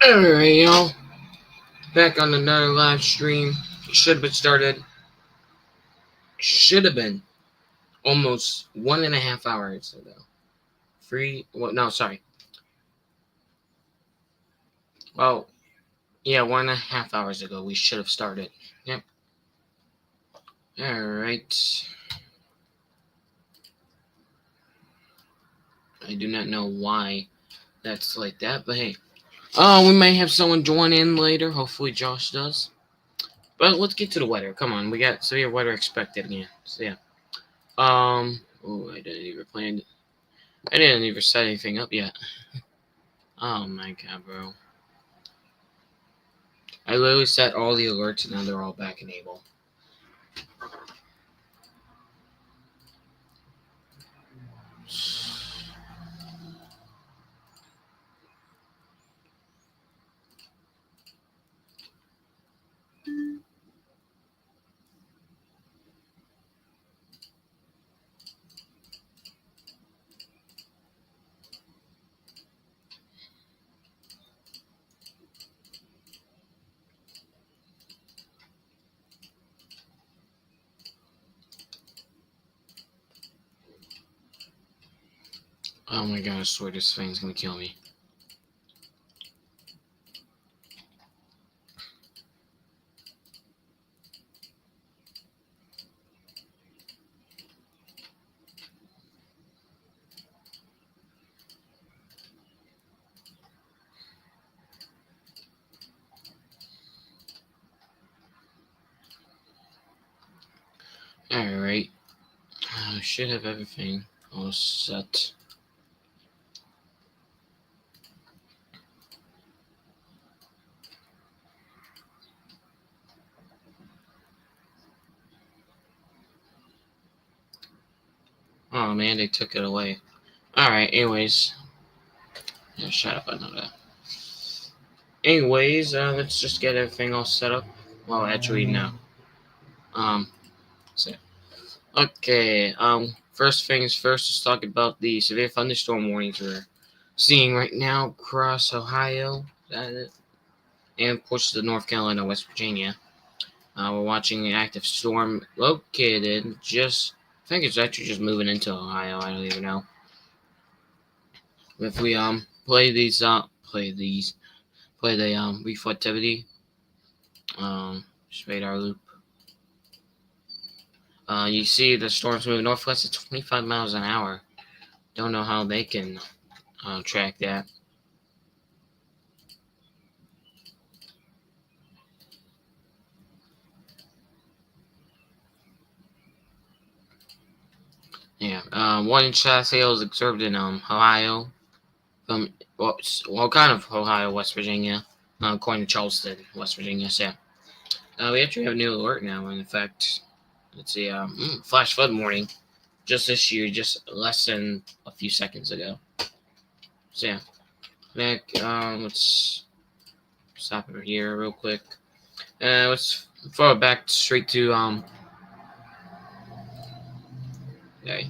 Alright, y'all. Back on another live stream. Should have been started. Should have been almost 1.5 hours ago. Sorry. Well, yeah, 1.5 hours ago we should have started. Yep. Alright. I do not know why that's like that, but hey. We may have someone join in later. Hopefully Josh does. But let's get to the weather. Come on, we got severe weather expected again. So yeah. I didn't even set anything up yet. Oh my god, bro. I literally set all the alerts and now they're all back enabled. Oh my god, I swear this thing's gonna kill me. Alright. I should have everything all set. Oh man, they took it away. Alright, anyways. Yeah, shut up, I know that. Anyways, let's just get everything all set up. Well, actually, no. So, okay, first things first, let's talk about the severe thunderstorm warnings we're seeing right now across Ohio. And portions of North Carolina, West Virginia. We're watching an active storm located I think it's actually just moving into Ohio. I don't even know. If we play the reflectivity radar loop. You see the storm's moving northwest at 25 miles an hour. Don't know how they can track that. Yeah, 1 inch hail is observed in Ohio, from kind of Ohio, West Virginia, according to Charleston, West Virginia. So yeah, we actually have a new alert now. In fact, let's see, flash flood warning, just issued just less than a few seconds ago. So yeah, back. Let's stop over here real quick. Let's throw it back straight to Okay.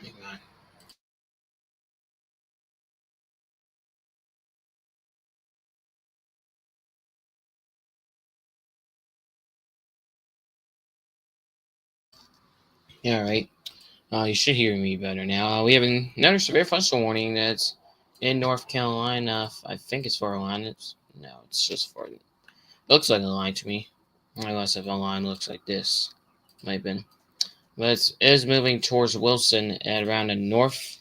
Hang on. Yeah, all right. You should hear me better now. We have another severe thunderstorm warning that's in North Carolina. I think it's for a line. No, it's just for. It looks like a line to me. Unless if a line looks like this, might have been. But it is moving towards Wilson at around a north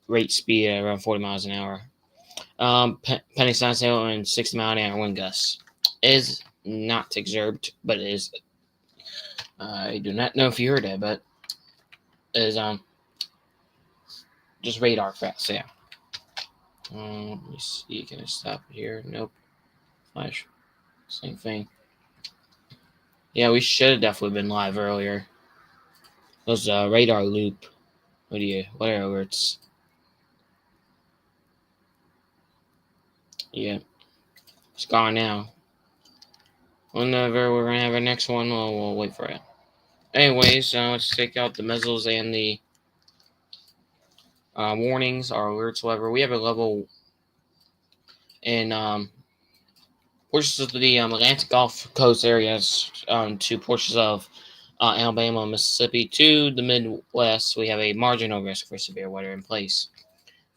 rate speed at around 40 miles an hour. Pending sign sail and 60-mile-an-hour wind gusts. Is not exerted, but it is. I do not know if you heard that, but it is just radar fast. Yeah. Let me see. Can I stop here? Nope. Flash. Same thing. Yeah, we should have definitely been live earlier. Those radar loop. Whatever it's. Yeah, it's gone now. Whenever we're gonna have our next one, we'll wait for it. Anyways, let's take out the mezzos and the warnings or alerts, whatever. We have a level in portions of the Atlantic Gulf Coast areas to portions of Alabama and Mississippi to the Midwest. We have a marginal risk for severe weather in place.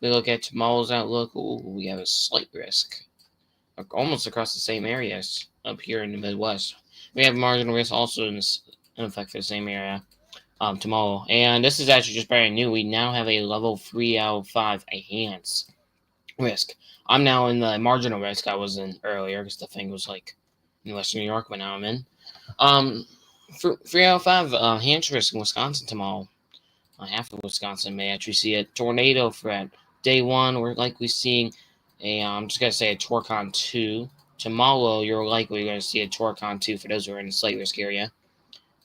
We look at tomorrow's outlook. We have a slight risk, almost across the same areas up here in the Midwest. We have marginal risk also in effect for the same area tomorrow. And this is actually just brand new. We now have a level 3 out of 5 enhanced risk. I'm now in the marginal risk I was in earlier because the thing was like in Western New York, but now I'm in. For 3 out of 5 enhanced risk in Wisconsin tomorrow. Half of Wisconsin may actually see a tornado threat. Day 1, we're likely seeing I'm just going to say a Torcon 2. Tomorrow, you're likely going to see a Torcon 2 for those who are in the slight risk area.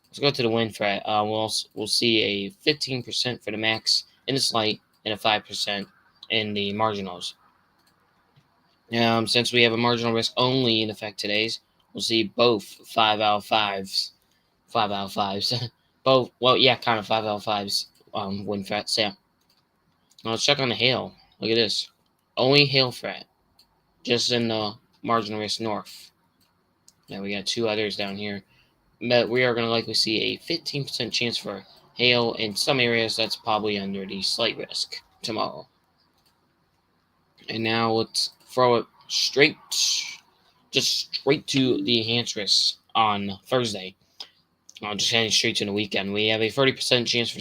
Let's go to the wind threat. We'll see a 15% for the max in the slight and a 5% in the marginals. Since we have a marginal risk only in effect today's, we'll see both 5 out of 5s. 5 out of 5s. Both, well, yeah, kind of 5 out of 5s wind threats, yeah. Now let's check on the hail. Look at this. Only hail threat. Just in the marginal risk north. Now we got 2 others down here. But we are going to likely see a 15% chance for hail in some areas. That's probably under the slight risk tomorrow. And now let's throw it straight to the enhanced risk on Thursday. Just heading straight to the weekend. We have a 30% chance for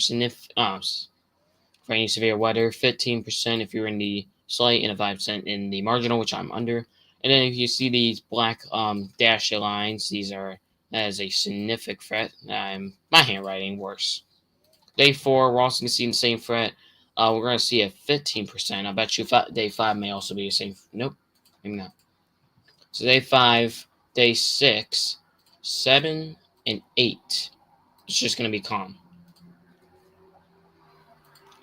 any severe weather, 15% if you're in the slight, and a 5% in the marginal, which I'm under. And then if you see these black dashed lines, these are as a significant threat. My handwriting worse. Day 4, we're also going to see the same threat. We're going to see a 15%. I bet you day 5 may also be the same. Nope, maybe not. So day 5, day 6, 7, and 8. It's just going to be calm.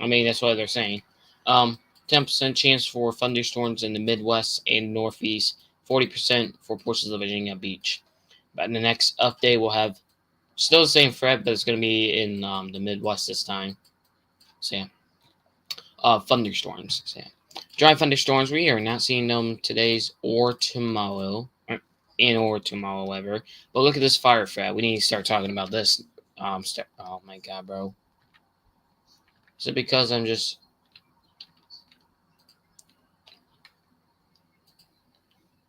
I mean, that's what they're saying. 10% chance for thunderstorms in the Midwest and Northeast. 40% for portions of Virginia Beach. But in the next update, we'll have still the same threat, but it's going to be in the Midwest this time. So yeah. Thunderstorms. So yeah. Dry thunderstorms, we are not seeing them today's or tomorrow. Or tomorrow, ever. But look at this fire threat. We need to start talking about this. Oh my god, bro. Is it because I'm just...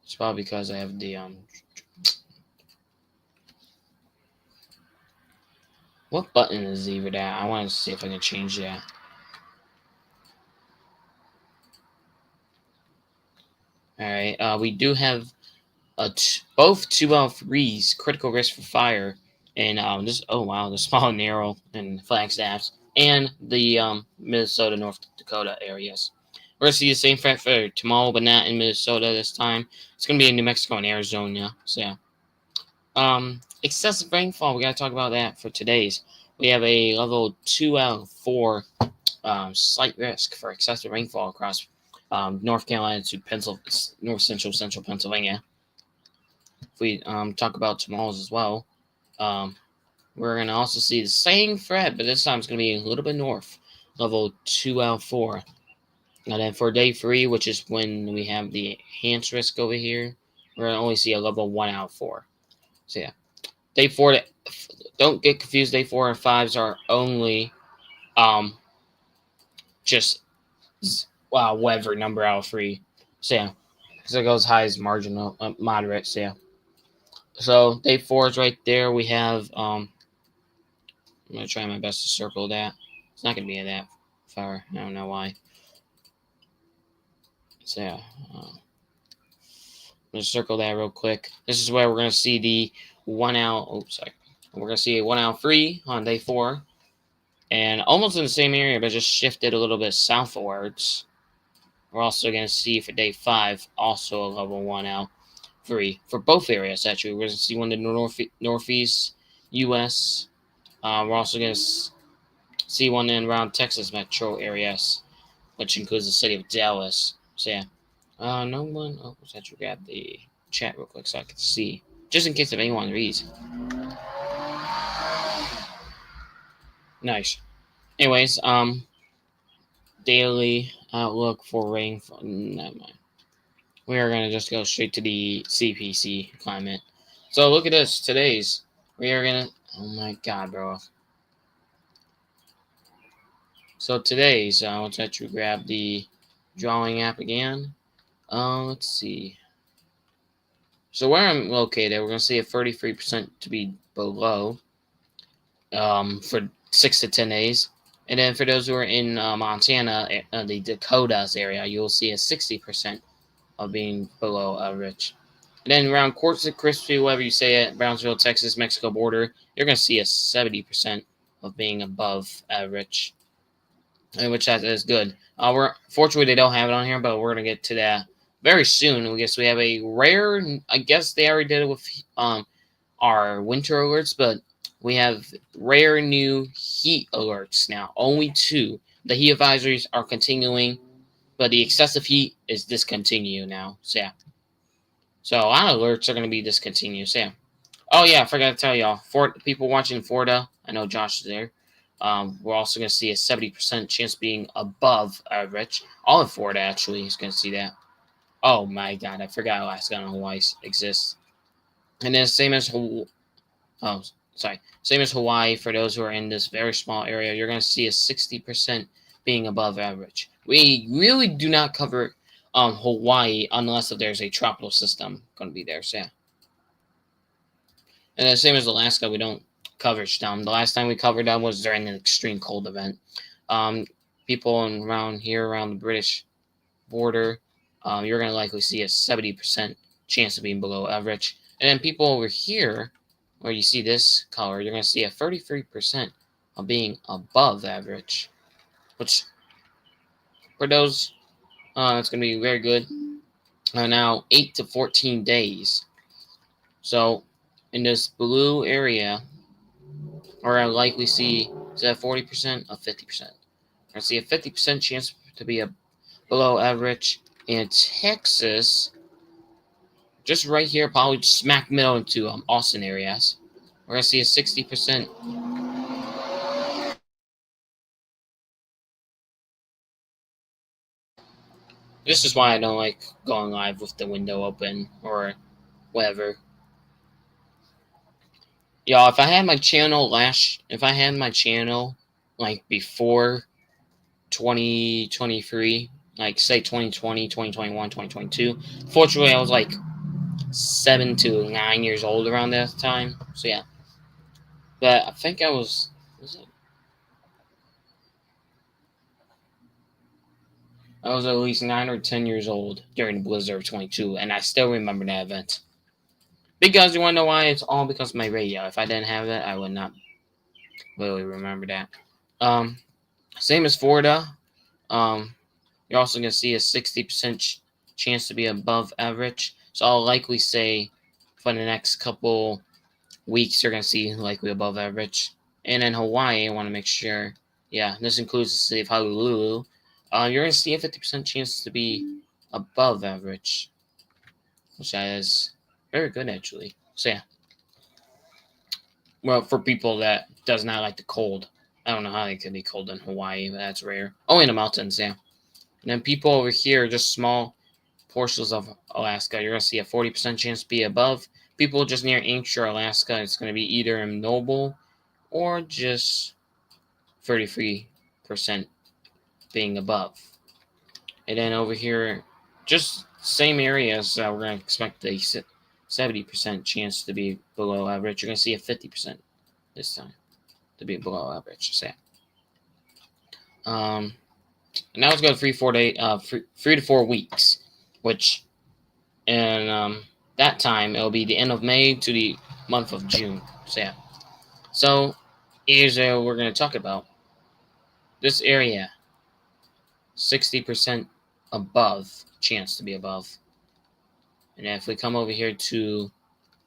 It's probably because I have the What button is even that? I want to see if I can change that. Alright, we do have both 2 out of 3s critical risk for fire. And oh wow, the small and narrow and Flagstaffs. And the Minnesota, North Dakota areas. We're going to see the same threat for tomorrow, but not in Minnesota this time. It's going to be in New Mexico and Arizona. So yeah. excessive rainfall. We got to talk about that for today's. We have a level 2 out of 4 slight risk for excessive rainfall across North Carolina to north central Pennsylvania. If we talk about tomorrow's as well, we're going to also see the same threat, but this time it's going to be a little bit north, level 2 out of 4. And then for day 3, which is when we have the enhanced risk over here, we're going to only see a level 1 out of 4. So yeah, day 4, don't get confused, day 4 and 5s are only just whatever number out of 3. So yeah, because it goes high as marginal, moderate. So yeah. So day 4 is right there. We have I'm gonna try my best to circle that. It's not gonna be that far. I don't know why. So yeah, I'm gonna circle that real quick. This is where we're gonna see the 1 out. Oops, sorry. We're gonna see a 1 out 3 on day 4, and almost in the same area, but just shifted a little bit southwards. We're also gonna see for day 5 also a level 1 out 3 for both areas. Actually, we're gonna see one in the northeast U.S. We're also gonna see one in around Texas metro areas, which includes the city of Dallas. So yeah, no one. Oh, let's actually grab the chat real quick so I can see, just in case if anyone reads. Nice. Anyways, daily outlook for rainfall. Never mind. We are gonna just go straight to the CPC climate. So look at this. Today's we are gonna. Oh my god, bro. So today's let's actually grab the drawing app again. Let's see. So where I'm located, we're gonna see a 33% to be below. For 6 to 10 days, and then for those who are in Montana, the Dakotas area, you'll see a 60% of being below average. And then around Corpus Christi, whatever you say it, Brownsville, Texas, Mexico border, you're gonna see a 70% of being above average, which that is good. We're fortunately they don't have it on here, but we're gonna get to that very soon. I guess we have a rare. I guess they already did it with our winter alerts, but we have rare new heat alerts now. Only 2. The heat advisories are continuing, but the excessive heat is discontinued now. So yeah. So a lot of alerts are going to be discontinued. So yeah. Oh yeah, I forgot to tell y'all. For people watching Florida, I know Josh is there. We're also going to see a 70% chance being above average. All of Florida actually is going to see that. Oh my god, I forgot Alaska and Hawaii exists. And then same as same as Hawaii, for those who are in this very small area, you're going to see a 60% being above average. We really do not cover Hawaii unless if there's a tropical system going to be there. So yeah. And then same as Alaska, we don't cover them. The last time we covered them was during an extreme cold event. People around here, around the British border, you're going to likely see a 70% chance of being below average. And then people over here, where you see this color, you're going to see a 33% of being above average, which for those, it's going to be very good. Now, 8 to 14 days. So, in this blue area, we're going to likely see, is that 40% or 50%? We're going to see a 50% chance to be below average. In Texas, just right here, probably smack middle into Austin areas, we're going to see a 60%. This is why I don't like going live with the window open or whatever. Y'all, if I had my channel like before 2023, like say 2020, 2021, 2022, fortunately I was like 7 to 9 years old around that time. So yeah. But I think I was it? I was at least 9 or 10 years old during the blizzard of 22, and I still remember that event. Because you want to know why? It's all because of my radio. If I didn't have that, I would not really remember that. Same as Florida. You're also going to see a 60% chance to be above average. So I'll likely say for the next couple weeks you're gonna see likely above average. And in Hawaii, I want to make sure. Yeah, this includes the city of Honolulu. You're gonna see a 50% chance to be above average, which is very good actually. So yeah, well, for people that does not like the cold, I don't know how they could be cold in Hawaii, but that's rare. Oh, in the mountains, yeah. And then people over here, just small portions of Alaska, you're gonna see a 40% chance to be above. People just near Anchorage, Alaska, it's gonna be either in Noble or just 33% being above. And then over here, just same areas, we're going to expect a 70% chance to be below average. You're going to see a 50% this time to be below average. So, and now let's go 3 to 4 weeks, which in that time it'll be the end of May to the month of June. So yeah. So here's what we're going to talk about. This area, 60% above, chance to be above. And if we come over here to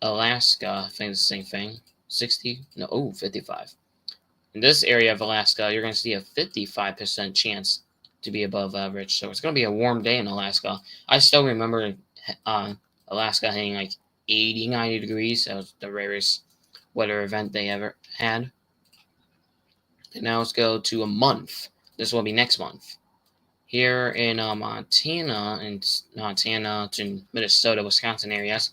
Alaska, I think it's the same thing. 60? No, 55. In this area of Alaska, you're going to see a 55% chance to be above average. So it's going to be a warm day in Alaska. I still remember Alaska hitting like 80, 90 degrees. That was the rarest weather event they ever had. And now let's go to a month. This will be next month. Here in Montana to Minnesota, Wisconsin areas,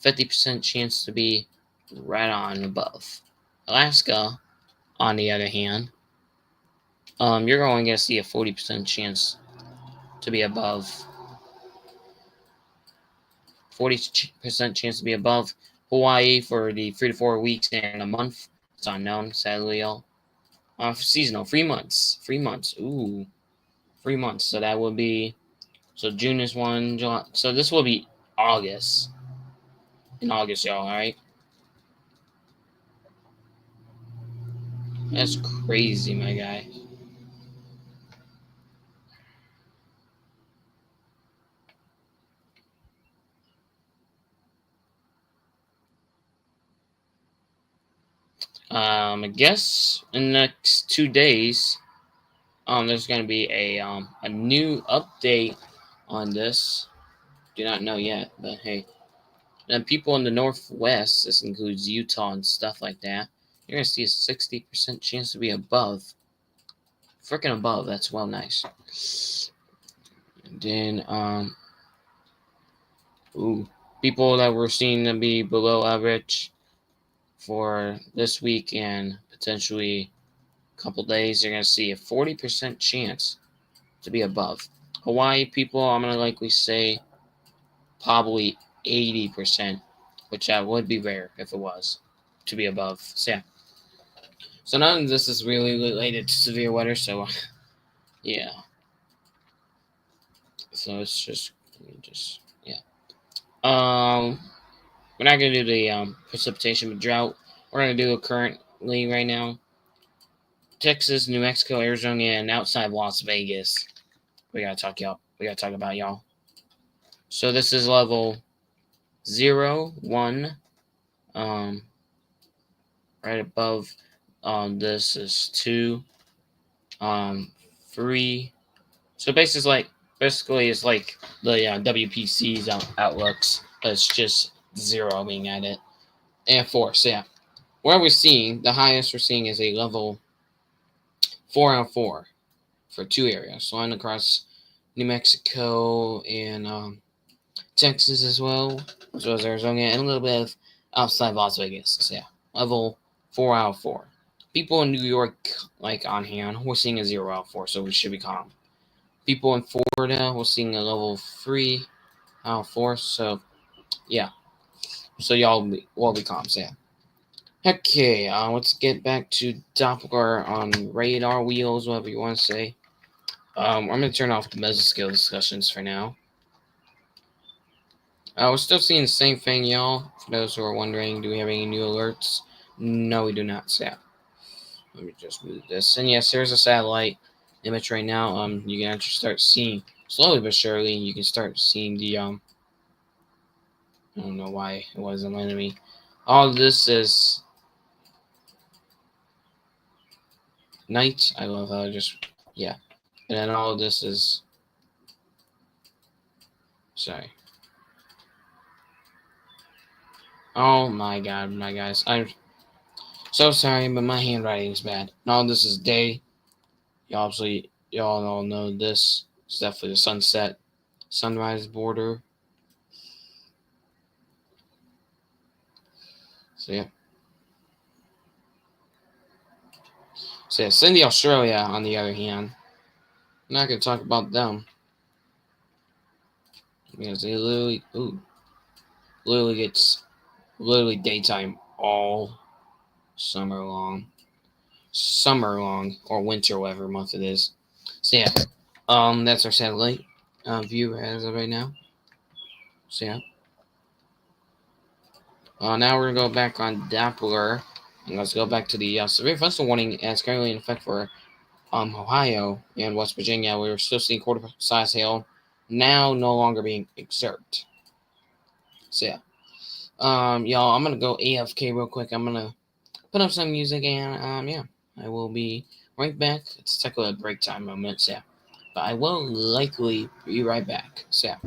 50% chance to be right on above. Alaska, on the other hand, you're only going to see a 40% chance to be above. 40% chance to be above. Hawaii for the 3 to 4 weeks and a month. It's unknown, sadly, y'all. Seasonal, 3 months. 3 months. Ooh. 3 months. So that would be. So June is 1, July. So this will be August. In August, y'all, alright? That's crazy, my guy. I guess in the next 2 days, there's going to be a new update on this. Do not know yet, but hey. And people in the Northwest, this includes Utah and stuff like that, you're going to see a 60% chance to be above. Freaking above, that's well nice. And then, people that we're seeing to be below average for this week and potentially a couple days, you're going to see a 40% chance to be above. Hawaii people, I'm going to likely say probably 80%, which that would be rare if it was to be above. So yeah. So none of this is really related to severe weather, so yeah. So it's just yeah. We're not gonna do the precipitation but drought. We're gonna do it currently right now. Texas, New Mexico, Arizona, and outside Las Vegas. We gotta talk about y'all. So this is level 0, 1. Right above this is 2, 3. So basically it's like the WPC's outlooks, but it's just 0 being at it, and 4. So yeah, where we're seeing the highest we're seeing is a level 4 out of 4 for 2 areas, so one across New Mexico and Texas as well as Arizona, and a little bit of outside Las Vegas. So yeah, level 4 out of 4. People in New York, like on hand, we're seeing a 0 out of 4, so we should be calm. People in Florida, we're seeing a level 3 out of 4, so yeah. So y'all will be calm, so yeah. Okay, let's get back to Doppler on radar wheels, whatever you want to say. I'm going to turn off the mesoscale discussions for now. We're still seeing the same thing, y'all. For those who are wondering, do we have any new alerts? No, we do not, so yeah. Let me just move this. And yes, there's a satellite image right now. You can actually start seeing, slowly but surely, you can start seeing the, I don't know why it wasn't letting me. All this is night. I love how I just, yeah. And then all this is, sorry. Oh my god, my guys. I'm so sorry, but my handwriting is bad. And all this is day. Y'all all know this. It's definitely the sunset, sunrise border. So yeah. So yeah, Sydney, Australia, on the other hand, I'm not gonna talk about them because they literally gets literally daytime all summer long or winter, whatever month it is. So yeah, that's our satellite view as of right now. So yeah, now we're gonna go back on Doppler and let's go back to the severe thunderstorm warning as currently in effect for Ohio and West Virginia. We're still seeing quarter-size hail, now no longer being exerted. So yeah, y'all, I'm gonna go AFK real quick. I'm gonna put up some music and yeah, I will be right back. It's technically a break time moment, so yeah, but I will likely be right back. So yeah.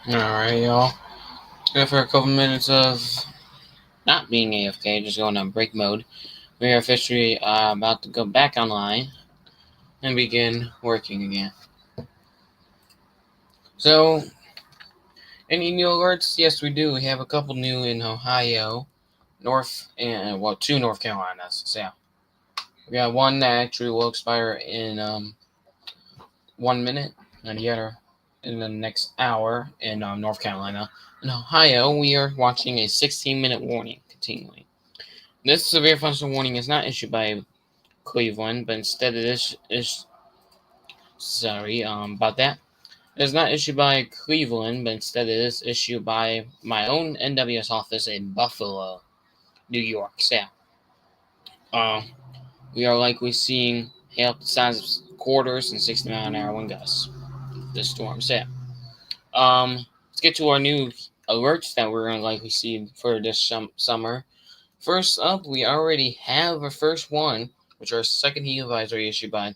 Alright, y'all. After a couple minutes of not being AFK, just going on break mode, we are officially about to go back online and begin working again. So, any new alerts? Yes, we do. We have a couple new in Ohio, two North Carolinas. So, yeah. We got one that actually will expire in 1 minute, and the other in the next hour in North Carolina. In Ohio, we are watching a 16-minute warning continuing. This severe thunderstorm warning is not issued by Cleveland, but instead it is about that. It is not issued by Cleveland, but instead it is issued by my own NWS office in Buffalo, New York. So, we are likely seeing hail the size of quarters and 60-mile-an-hour wind gusts this storm. So, let's get to our new alerts that we're going to likely see for this summer. First up, we already have our first one, which our second heat advisory issued by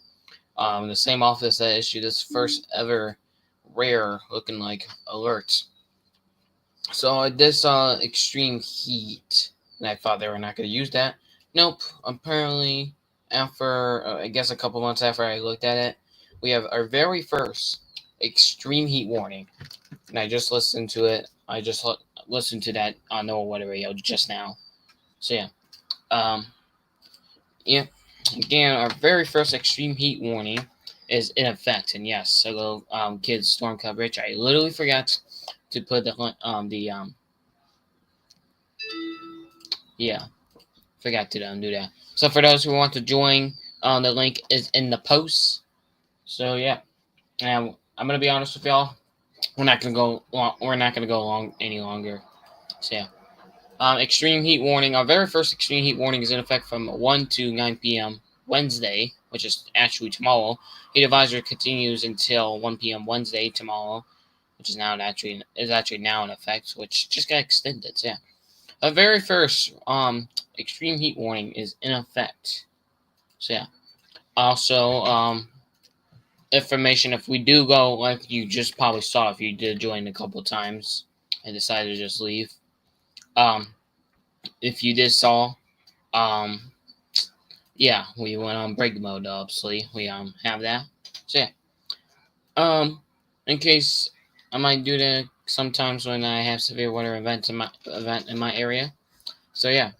the same office that issued this first ever rare looking like alert. So this extreme heat, and I thought they were not going to use that. Nope. Apparently, after I guess a couple months after I looked at it, we have our very first extreme heat warning, and I just listened to it. I just listened to that on the weather radio just now. So yeah. Again, our very first extreme heat warning is in effect, and yes, hello, kids, storm coverage. I literally forgot to put forgot to do that. So for those who want to join, the link is in the post. So yeah, and I'm gonna be honest with y'all, we're not gonna go long any longer. So yeah. Extreme heat warning. Our very first extreme heat warning is in effect from 1 to 9 p.m. Wednesday, which is actually tomorrow. Heat advisory continues until 1 p.m. Wednesday tomorrow, which is actually now in effect, which just got extended. So yeah, our very first extreme heat warning is in effect. So yeah. Also, information if we do go, like you just probably saw if you did join a couple times and decided to just leave. If you did saw, yeah, we went on break mode. Obviously, we have that. So yeah, in case I might do that sometimes when I have severe weather event in my area. So yeah,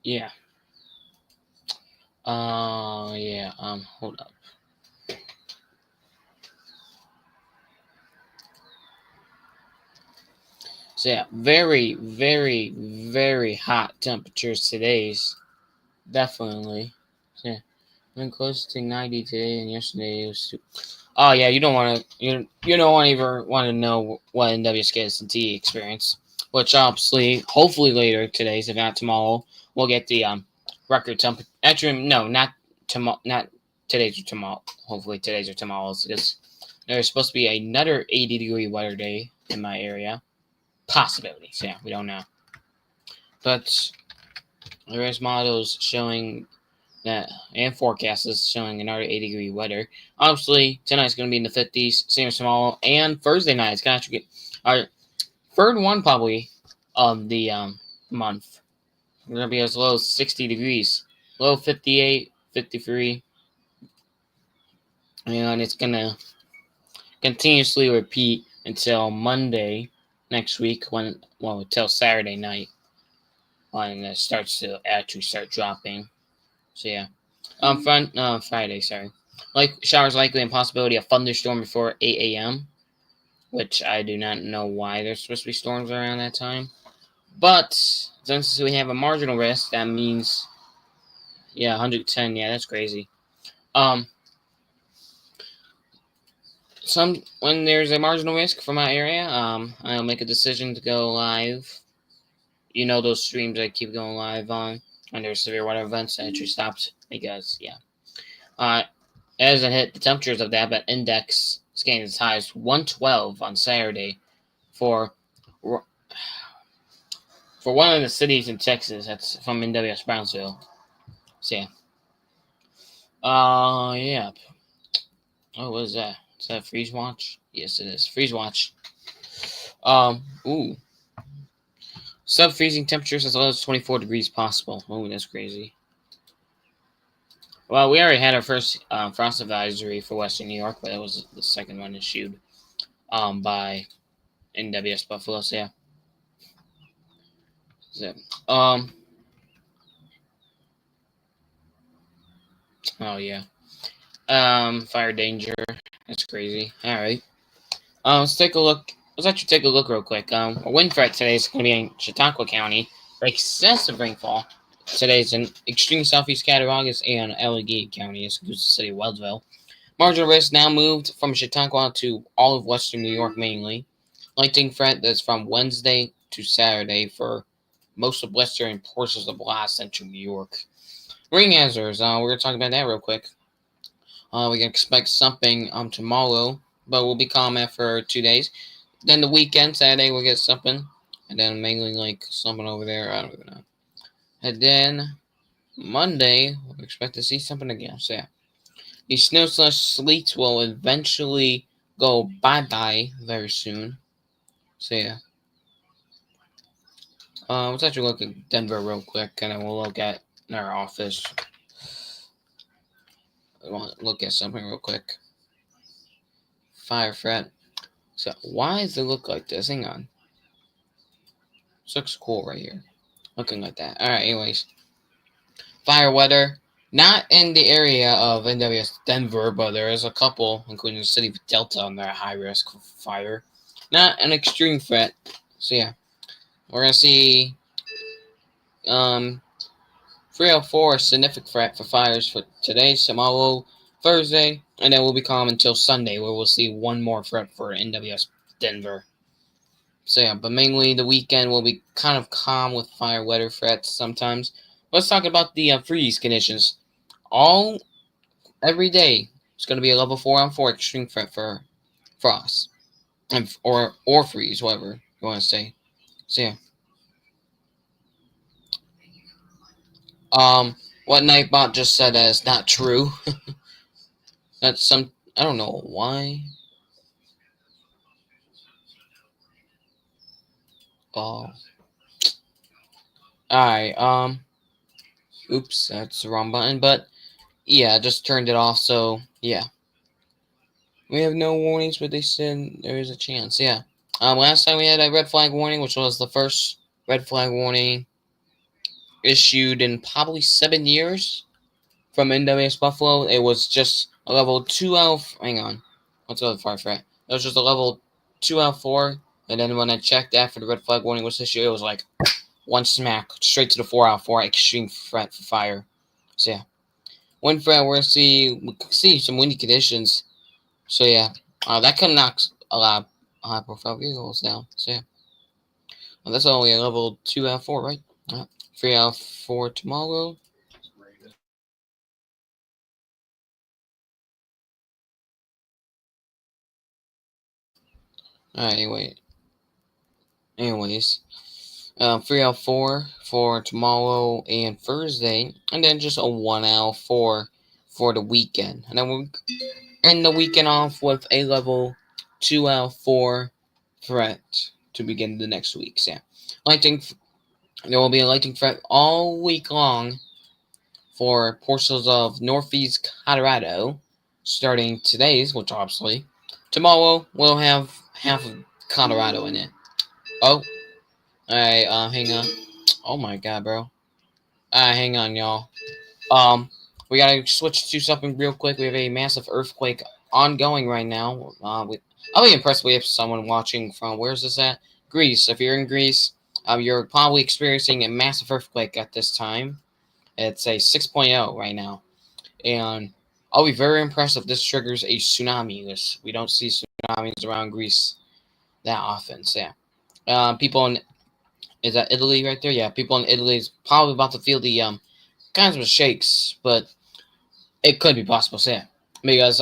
yeah, hold up. So yeah, very, very, very hot temperatures today's. Definitely. So, yeah, been close to 90 today, and yesterday it was. Oh yeah, you don't want to. You don't even want to know what NWSKST experience. Which obviously, hopefully later today, if not tomorrow, we'll get the record temperature. Actually, no, not tomorrow. Not today's or tomorrow. Hopefully today's or tomorrow's, because there's supposed to be another 80-degree weather day in my area. Possibilities, yeah, we don't know. But there is models showing that, and forecasts showing another 80-degree weather. Obviously, tonight's going to be in the 50s, same as tomorrow, and Thursday night. It's going to actually get our third one probably of the month. We're going to be as low as 60 degrees, low 58, 53, and it's going to continuously repeat until Monday next week, until Saturday night, when it starts to actually start dropping. So yeah, Friday, sorry. Like showers likely and possibility of thunderstorm before 8 a.m., which I do not know why there's supposed to be storms around that time. But since we have a marginal risk, that means 110. Yeah, that's crazy. When there's a marginal risk for my area, I'll make a decision to go live. You know those streams I keep going live on when there's severe weather events. I actually stopped because as it hit the temperatures of that, but index gained as high as 112 on Saturday for one of the cities in Texas. That's from NWS Brownsville. So yeah. Yeah. Oh, what is that? Is that freeze watch? Yes, it is. Freeze watch. Ooh. Sub-freezing temperatures as low as 24 degrees possible. Oh, that's crazy. Well, we already had our first frost advisory for Western New York, but it was the second one issued by NWS Buffalo. So yeah. So, oh yeah. Fire danger. That's crazy. All right. Let's take a look. Let's actually take a look real quick. A wind threat today is going to be in Chautauqua County. Excessive rainfall. Today is in extreme southeast Cattaraugus and Allegheny County. It's the city of Weldville. Marginal risk now moved from Chautauqua to all of western New York mainly. Lightning threat that's from Wednesday to Saturday for most of western portions of last central New York. Rain hazards. We're going to talk about that real quick. We can expect something tomorrow, but we'll be calm after 2 days. Then the weekend, Saturday, we'll get something. And then mainly like something over there. I don't even know. And then Monday, we'll expect to see something again. So yeah. The snow/sleet will eventually go bye-bye very soon. So yeah. Let's actually look at Denver real quick, and then we'll look at our office. I want to look at something real quick. Fire threat. So why does it look like this? Hang on. This looks cool right here. Looking like that. Alright, anyways. Fire weather. Not in the area of NWS Denver, but there is a couple, including the city of Delta, on their high risk of fire. Not an extreme threat. So yeah. We're gonna see 304 significant threat for fires for today, tomorrow, Thursday, and then we'll be calm until Sunday, where we'll see one more threat for NWS Denver. So yeah, but mainly the weekend will be kind of calm with fire weather threats sometimes. Let's talk about the freeze conditions. Every day it's going to be a level 4 on 4 extreme threat for frost, or freeze, whatever you want to say. So yeah. What Nightbot just said is not true. That's I don't know why. Oh. Alright, oops, that's the wrong button, but yeah, I just turned it off, so yeah. We have no warnings, but they said there is a chance, yeah. Last time we had a red flag warning, which was the first red flag warning issued in probably 7 years from NWS Buffalo. It was just a level 2 out of, hang on, what's the other fire threat? It was just a level 2 out of 4, and then when I checked after the red flag warning was issued, it was like one smack straight to the 4 out of 4 extreme threat for fire. So yeah, wind threat, we see some windy conditions. So yeah, that could knock a lot of high profile vehicles down. So yeah, well, that's only a level 2 out of 4, right? 3 out of 4 tomorrow. Alright, anyways, 3 out of 4 for tomorrow and Thursday, and then just a 1 out of 4 for the weekend. And then we'll end the weekend off with a level 2 out of 4 threat to begin the next week. So yeah, there will be a lightning threat all week long for portions of northeast Colorado, starting today's, which obviously tomorrow we'll have half of Colorado in it. Oh, alright, hang on. Oh my god, bro. Hang on, y'all. We gotta switch to something real quick. We have a massive earthquake ongoing right now. I'll be impressed we have someone watching from, where's this at? Greece. If you're in Greece, you're probably experiencing a massive earthquake at this time. It's a 6.0 right now. And I'll be very impressed if this triggers a tsunami. We don't see tsunamis around Greece that often. So yeah. People in, is that Italy right there? Yeah, people in Italy is probably about to feel the kinds of shakes, but it could be possible. So yeah, because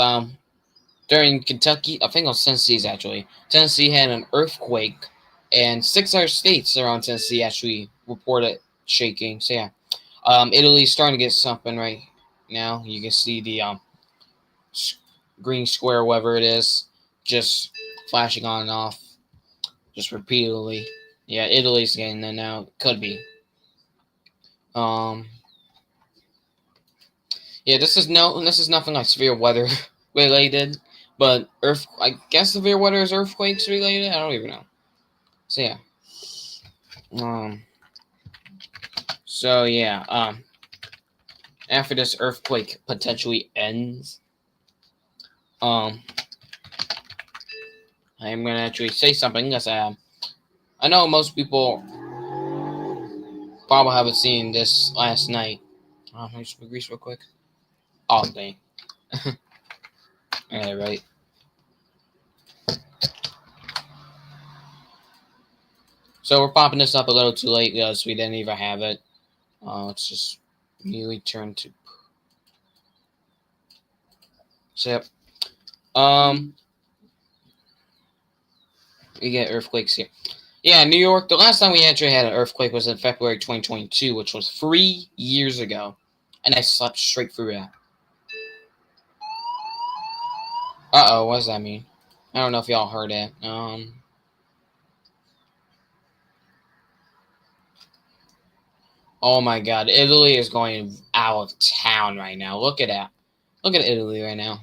during Kentucky, I think it was Tennessee's actually. Tennessee had an earthquake, and 6 other states around Tennessee actually reported shaking. So yeah, Italy's starting to get something right now. You can see the green square, whatever it is, just flashing on and off, just repeatedly. Yeah, Italy's getting there now. Could be. Yeah, this is nothing like severe weather related, but I guess severe weather is earthquakes related. I don't even know. So yeah. So yeah. After this earthquake potentially ends, I am gonna actually say something because I know most people probably haven't seen this last night. Let me just grease real quick. Oh dang. Alright, right. So we're popping this up a little too late because we didn't even have it. Let's just immediately turn to. So yep. We get earthquakes here. Yeah, New York. The last time we actually had an earthquake was in February 2022, which was 3 years ago, and I slept straight through that. What does that mean? I don't know if y'all heard it. Oh my God, Italy is going out of town right now. Look at that. Look at Italy right now.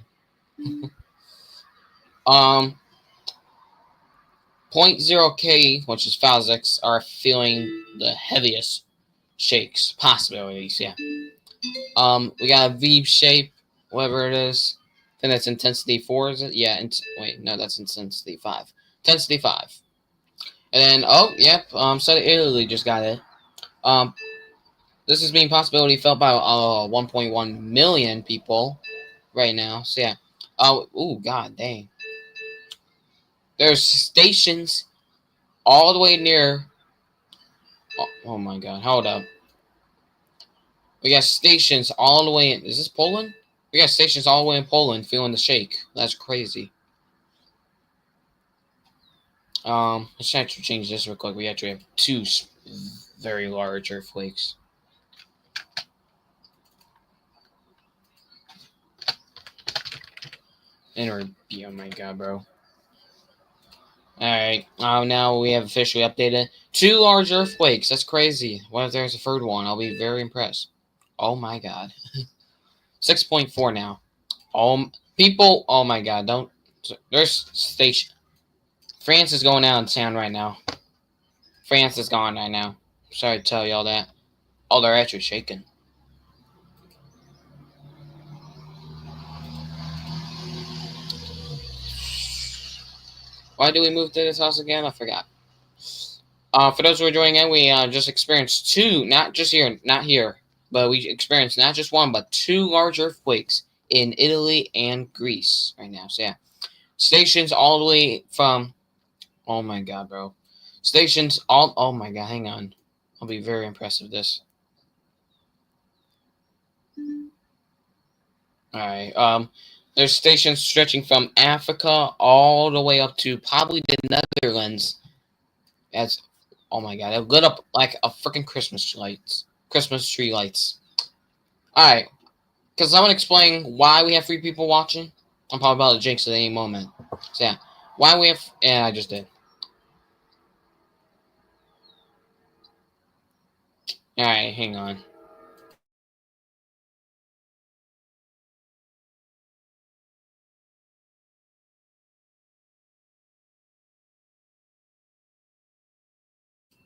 0.0K, which is physics, are feeling the heaviest shakes possibilities. Yeah. We got a V shape, whatever it is. I think that's intensity 4, is it? Yeah. Wait, no, that's intensity 5. Intensity 5. And then, yep. So Italy just got it. This is being possibility felt by 1.1 million people right now. So yeah. God dang. There's stations all the way near. Oh my God, hold up. We got stations all the way in. Is this Poland? We got stations all the way in Poland feeling the shake. That's crazy. Let's actually change this real quick. We actually have 2 very large earthquakes. Oh my God, bro. Alright, now we have officially updated 2 large earthquakes. That's crazy. What if there's a 3rd one? I'll be very impressed. Oh my God. 6.4 now. People, oh my God, don't. There's station. France is going out of town right now. France is gone right now. Sorry to tell y'all that. Oh, they're actually shaking. Why do we move to this house again? I forgot. For those who are joining in, we just experienced 2, not here, but we experienced not just 1, but 2 large earthquakes in Italy and Greece right now. So yeah, stations all the way from. Oh my God, bro. Stations all. Oh my God, hang on. I'll be very impressed with this. All right. There's stations stretching from Africa all the way up to probably the Netherlands. That's, oh my God, it lit up like a freaking Christmas tree lights. All right, because I'm gonna explain why we have 3 people watching. I'm probably about to jinx at any moment. So yeah, why we have? Yeah, I just did. All right, hang on.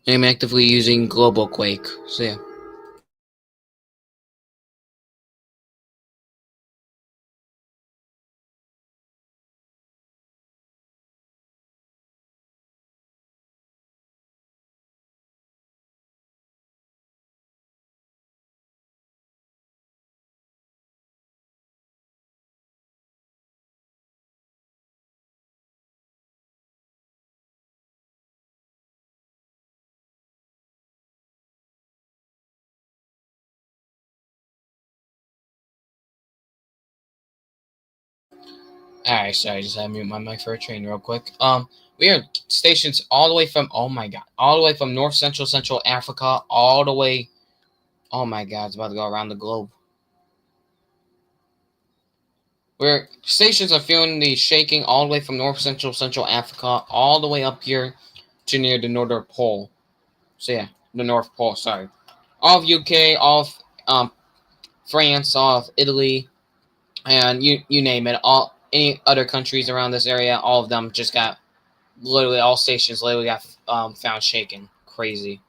I'm actively using Global Quake. So yeah. Alright, sorry, just had to mute my mic for a train real quick. We are stations all the way from, oh my God, all the way from North Central Africa, all the way, oh my God, it's about to go around the globe. Where stations are feeling the shaking all the way from North Central Africa all the way up here to near the Northern Pole. So yeah, the North Pole. Sorry, all of UK, all of France, all of Italy, and you name it. All any other countries around this area, all of them just got literally all stations literally got found shaking. Crazy.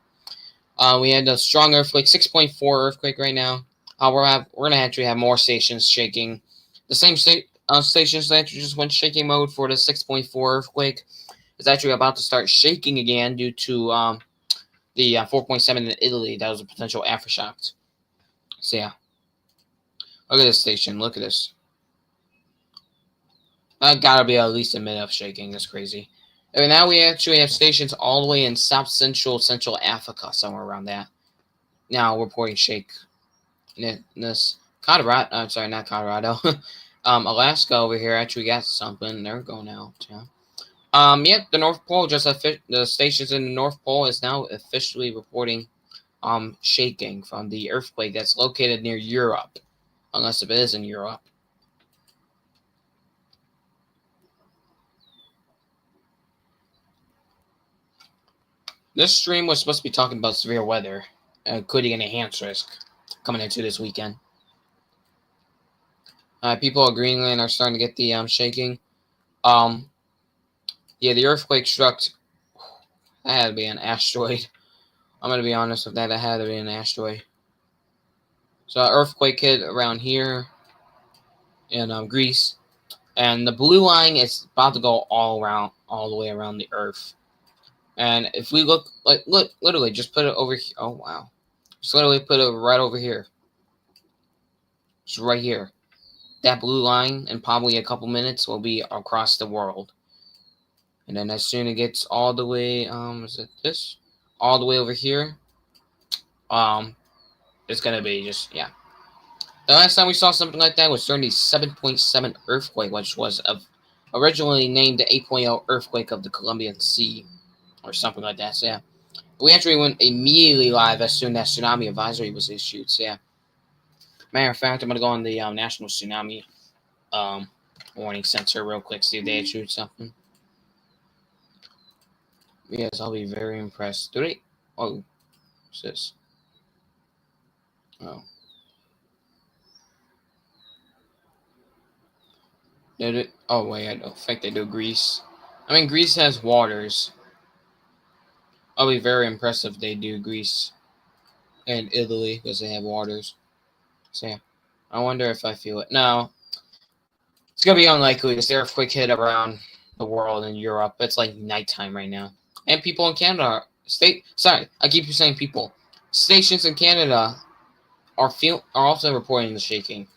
We had a strong earthquake, 6.4 earthquake right now. We're gonna actually have more stations shaking. The same stations that just went shaking mode for the 6.4 earthquake is actually about to start shaking again due to the 4.7 in Italy. That was a potential aftershock. So yeah, look at this station. Look at this. That gotta be at least a minute of shaking. That's crazy. And now we actually have stations all the way in Central Africa, somewhere around that. Now reporting shake. This Colorado, I'm sorry, not Colorado. Alaska over here actually got something. They're going out. Yeah. Yep. The North Pole the stations in the North Pole is now officially reporting shaking from the earthquake that's located near Europe, unless it is in Europe. This stream was supposed to be talking about severe weather, including an enhanced risk coming into this weekend. People of Greenland are starting to get the shaking. Yeah, the earthquake struck. That had to be an asteroid. I'm gonna be honest with that. That had to be an asteroid. So earthquake hit around here in Greece, and the blue line is about to go all the way around the Earth. And if we look, literally, just put it over here. Oh wow, just literally put it right over here. Just right here. That blue line, in probably a couple minutes, will be across the world. And then as soon as it gets all the way, is it this? All the way over here, it's gonna be just, yeah. The last time we saw something like that was during the 7.7 earthquake, which was originally named the 8.0 earthquake of the Colombian Sea, or something like that. So yeah, we actually went immediately live as soon as tsunami advisory was issued. So yeah, matter of fact, I'm gonna go on the National Tsunami um, Warning Center real quick, see if they issued something. Yes, I'll be very impressed. Do they? Oh, what's this? Oh. Did it? Oh, wait, I don't think they do Greece. I mean, Greece has waters. I'll be very impressed if they do Greece and Italy because they have waters. So, yeah. I wonder if I feel it. No, it's going to be unlikely. This earthquake hit around the world in Europe. It's like nighttime right now. And people in Canada sorry, I keep saying people. Stations in Canada are also reporting the shaking.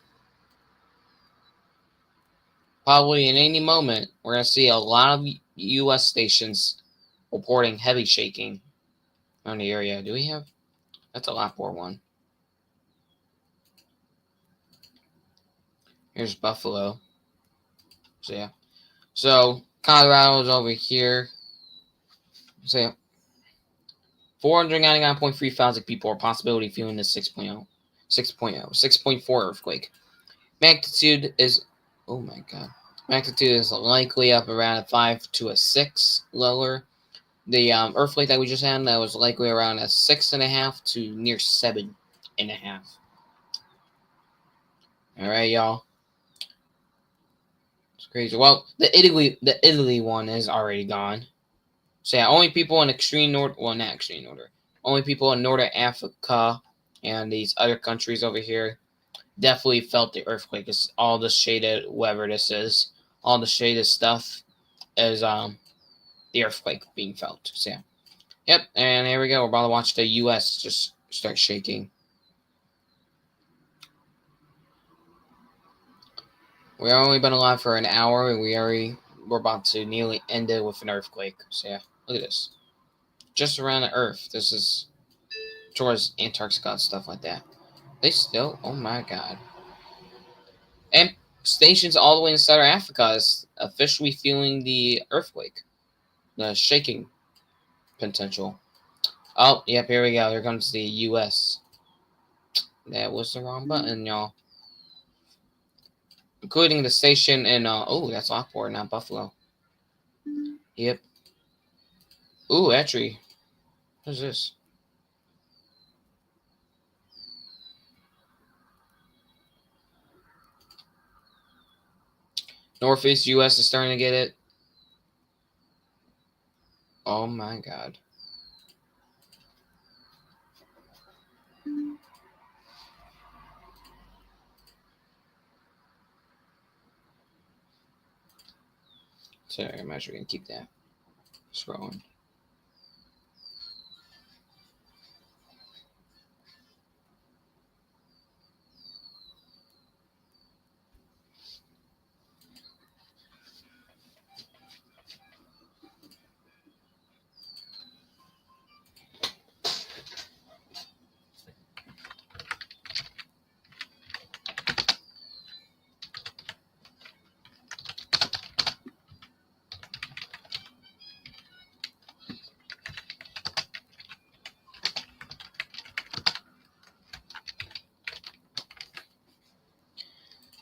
Probably in any moment, we're going to see a lot of U.S. stations reporting heavy shaking on the area. Do we have? That's a Lapor one. Here's Buffalo. So yeah. So Colorado's over here. So yeah. 499.3 thousand people are possibility feeling the 6.4 earthquake. Magnitude is, oh my god. Magnitude is likely up around a 5 to a 6 lower. The earthquake that we just had, that was likely around a 6.5 to near 7.5. Alright, y'all. It's crazy. Well, the Italy one is already gone. So yeah, only people in extreme north, well, not extreme north, only people in Northern Africa and these other countries over here definitely felt the earthquake. It's all the shaded, whatever this is, all the shaded stuff is the earthquake being felt. So yeah, yep, and here we go. We're about to watch the U.S. just start shaking. We've only been alive for an hour, and we're about to nearly end it with an earthquake. So yeah, look at this. Just around the Earth. This is towards Antarctica and stuff like that. They still, oh my god. And stations all the way in Southern Africa is officially feeling the earthquake, the shaking potential. Oh, yep, here we go. Here comes the U.S. That was the wrong button, y'all. including the station in oh, that's Lockport, not Buffalo. Yep. Ooh, actually, what is this? Northeast U.S. is starting to get it. Oh my God. Sorry, I'm actually gonna keep that scrolling.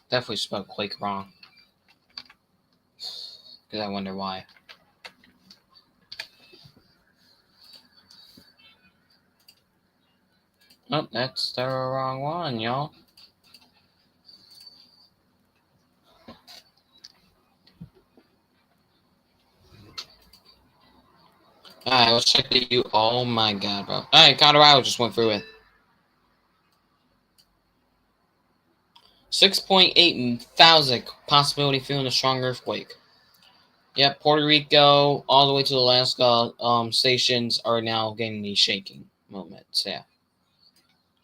Definitely spelled Quake wrong. Because I wonder why. Oh, that's the wrong one, y'all. Alright, let's check the U. Oh my God, bro. Alright, Colorado just went through it. 6.8 thousand possibility feeling a strong earthquake. Yep, Puerto Rico all the way to Alaska stations are now getting the shaking moments. Yeah.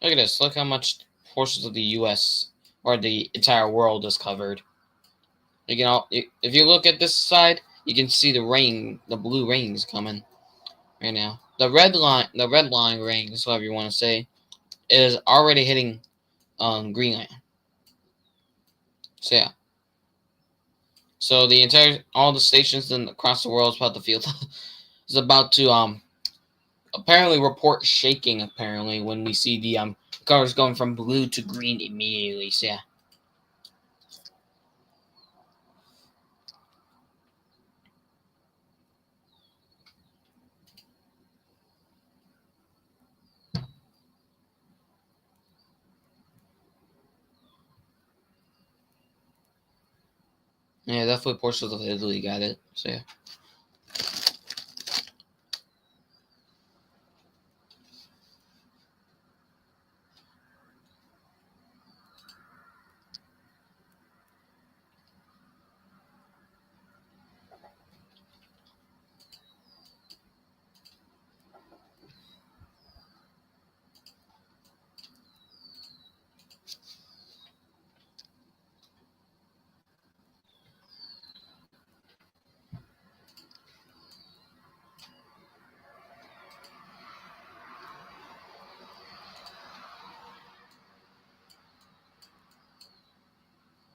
Look at this. Look how much portions of the U.S. or the entire world is covered. You can if you look at this side, you can see the rain, the blue rings coming right now. The red line rings, whatever you want to say, is already hitting Greenland. So yeah. So the entire all the stations across the world is about to feel is about to apparently report shaking apparently when we see the colors going from blue to green immediately. So yeah. Yeah, definitely portions of Italy got it. So yeah.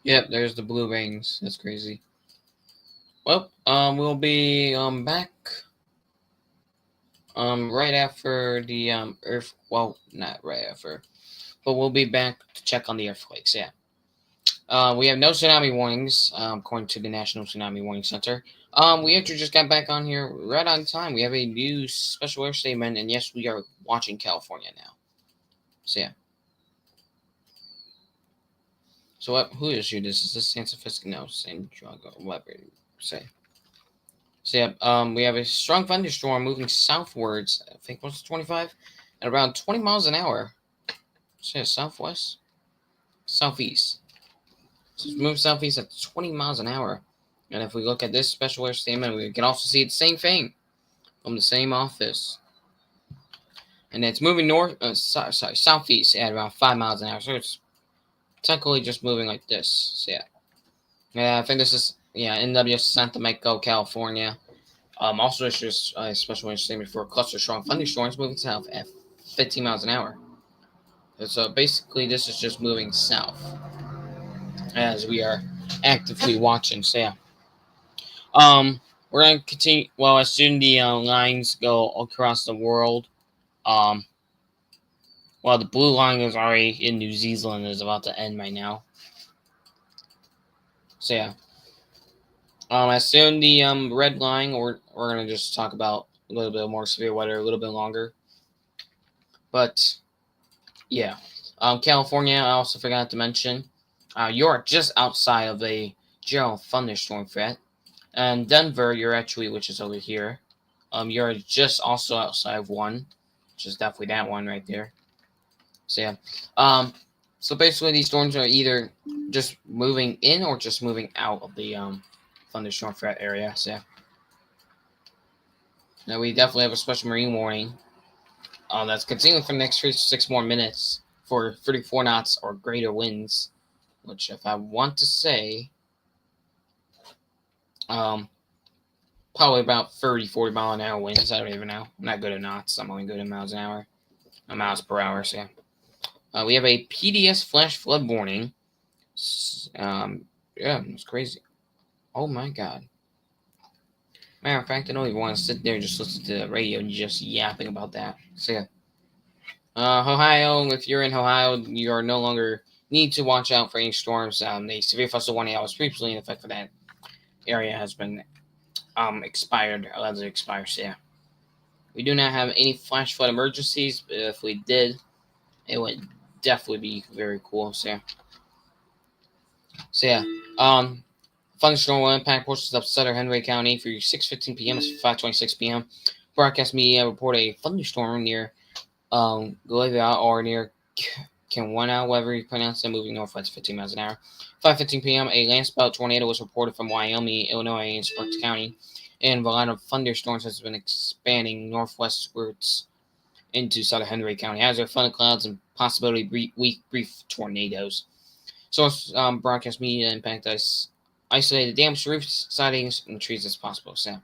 Yep, there's the blue rings. That's crazy. Well, we'll be back right after the earth. Well, not right after, but we'll be back to check on the earthquakes. Yeah. We have no tsunami warnings, according to the National Tsunami Warning Center. We actually just got back on here right on time. We have a new special air statement, and yes, we are watching California now. So yeah. So what? Who issued this? Is this San Francisco? No, San Diego. Whatever you say. So yeah, we have a strong thunderstorm moving southwards. I think what's 25 at around 20 miles an hour. So yeah, southwest, southeast. So it's moving southeast at 20 miles an hour. And if we look at this special air statement, we can also see the same thing from the same office. And it's moving southeast at around 5 miles an hour. So it's technically just moving like this. So yeah. Yeah, I think this is NW Santa Monica, California. Also issues a special wind statement for cluster strong thunderstorms moving south at 15 miles an hour. So basically, this is just moving south as we are actively watching. So yeah, we're gonna continue. Well, as soon the lines go across the world, um, well, the blue line is already in New Zealand is about to end right now. So yeah. As soon the red line, we're gonna just talk about a little bit more severe weather, a little bit longer. But yeah, California, I also forgot to mention, you're just outside of a general thunderstorm threat, and Denver, you're actually, which is over here, you're just also outside of one, which is definitely that one right there. So yeah, so basically these storms are either just moving in or just moving out of the thunderstorm threat area. So yeah. Now we definitely have a special marine warning. That's continuing for the next 6 more minutes for 34 knots or greater winds, which, if I want to say, um, probably about 30, 40 mile an hour winds. I don't even know. I'm not good at knots. I'm only good at miles an hour, miles per hour. So yeah. We have a PDS flash flood warning. Yeah, it's crazy. Oh my god. Matter of fact, I don't even want to sit there and just listen to the radio and just yapping about that. So yeah. Ohio, if you're in Ohio, you are no longer need to watch out for any storms. The severe fusel warning that was previously in effect for that area has been expired, allowed to expire. So yeah, we do not have any flash flood emergencies. But if we did, it would definitely be very cool. So yeah, thunderstorm will impact portions of southern Henry County for 6:15 p.m. to 5:26 p.m. Broadcast media report a thunderstorm near Golivia or near Kenwana, whatever you pronounce it, moving northwest 15 miles an hour. 5:15 p.m. A landspout tornado was reported from Wyoming, Illinois, and Sparks County, and the line of thunderstorms has been expanding northwestwards into southern Henry County. Has there thunderclouds and possibility brief tornadoes. Source broadcast media impact isolated damaged roofs, sidings, and trees as possible. So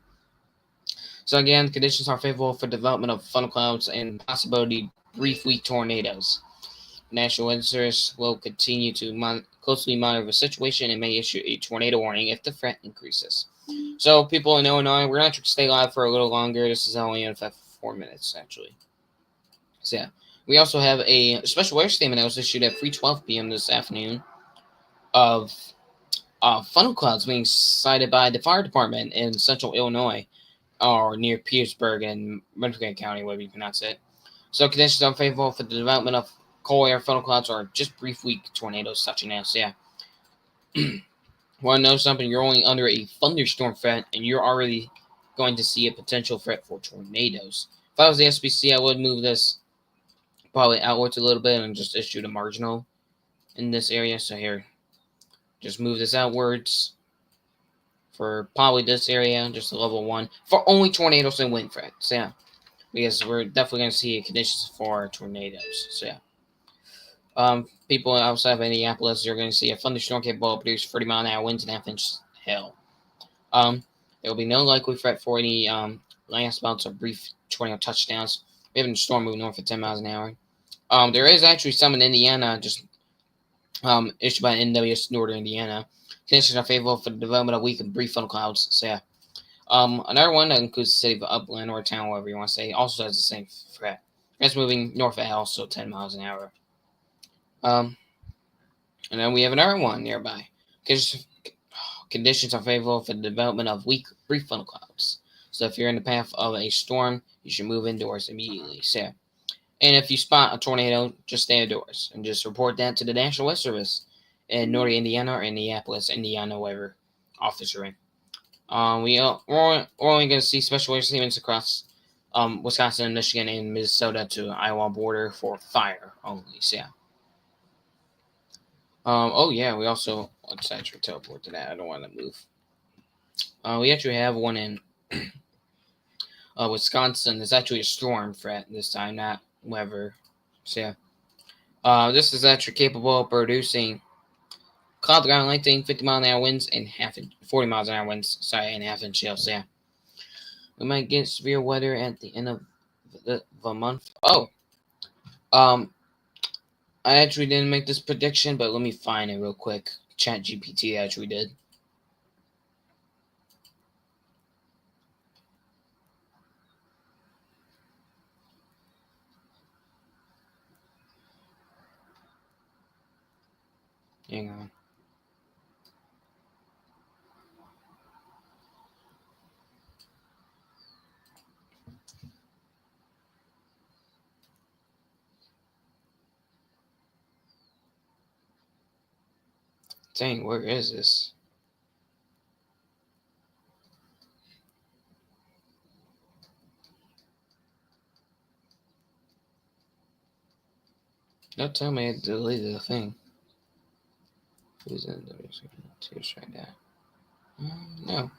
again, conditions are favorable for development of thunderclouds and possibility brief weak tornadoes. National Weather Service will continue to closely monitor the situation and may issue a tornado warning if the threat increases. So, people in Illinois, we're going to stay live for a little longer. This is only in effect for 4 minutes, actually. So, yeah. We also have a special weather statement that was issued at 3:12 p.m. this afternoon of funnel clouds being sighted by the fire department in central Illinois, or near Petersburg and Michigan County, whatever you pronounce it. So conditions are favorable for the development of cold air funnel clouds or just brief weak tornadoes such as. So yeah. Want to know something? You're only under a thunderstorm threat, and you're already going to see a potential threat for tornadoes. If I was the SBC, I would move this probably outwards a little bit and just issue the marginal in this area. So here, just move this outwards for probably this area, just a level 1, for only tornadoes and wind threats. So yeah, because we're definitely going to see conditions for tornadoes. So yeah. People outside of Indianapolis are going to see a thunderstorm capable of producing 30 mile an hour winds and half-inch hail. There will be no likely threat for any landspouts or brief tornado touchdowns. We have a storm moving north at 10 miles an hour. There is actually some in Indiana, just issued by NWS Northern Indiana. Conditions are favorable for the development of weak and brief funnel clouds. So yeah. Another one that includes the city of Upland or town, whatever you want to say, also has the same threat. It's moving north at also 10 miles an hour. And then we have another one nearby. Conditions are favorable for the development of weak, brief funnel clouds. So if you're in the path of a storm, you should move indoors immediately. So, and if you spot a tornado, just stay indoors and just report that to the National Weather Service in Northern Indiana or Indianapolis, Indiana, wherever office you're in. We're only going to see special weather statements across Wisconsin, Michigan, and Minnesota to Iowa border for fire only. So yeah. Oh yeah, we also let's actually teleport to that. I don't want to move. We actually have one in Wisconsin. There's actually a storm threat this time, not weather. So yeah. This is actually capable of producing cloud ground lightning, 50 mile an hour winds, and 40 miles an hour winds. Sorry, and half-inch hail. So yeah. We might get severe weather at the end of the month. Oh, I actually didn't make this prediction, but let me find it real quick. ChatGPT actually did. Hang on. Dang, where is this? Don't tell me I deleted the thing. Who's in the tears right now? No.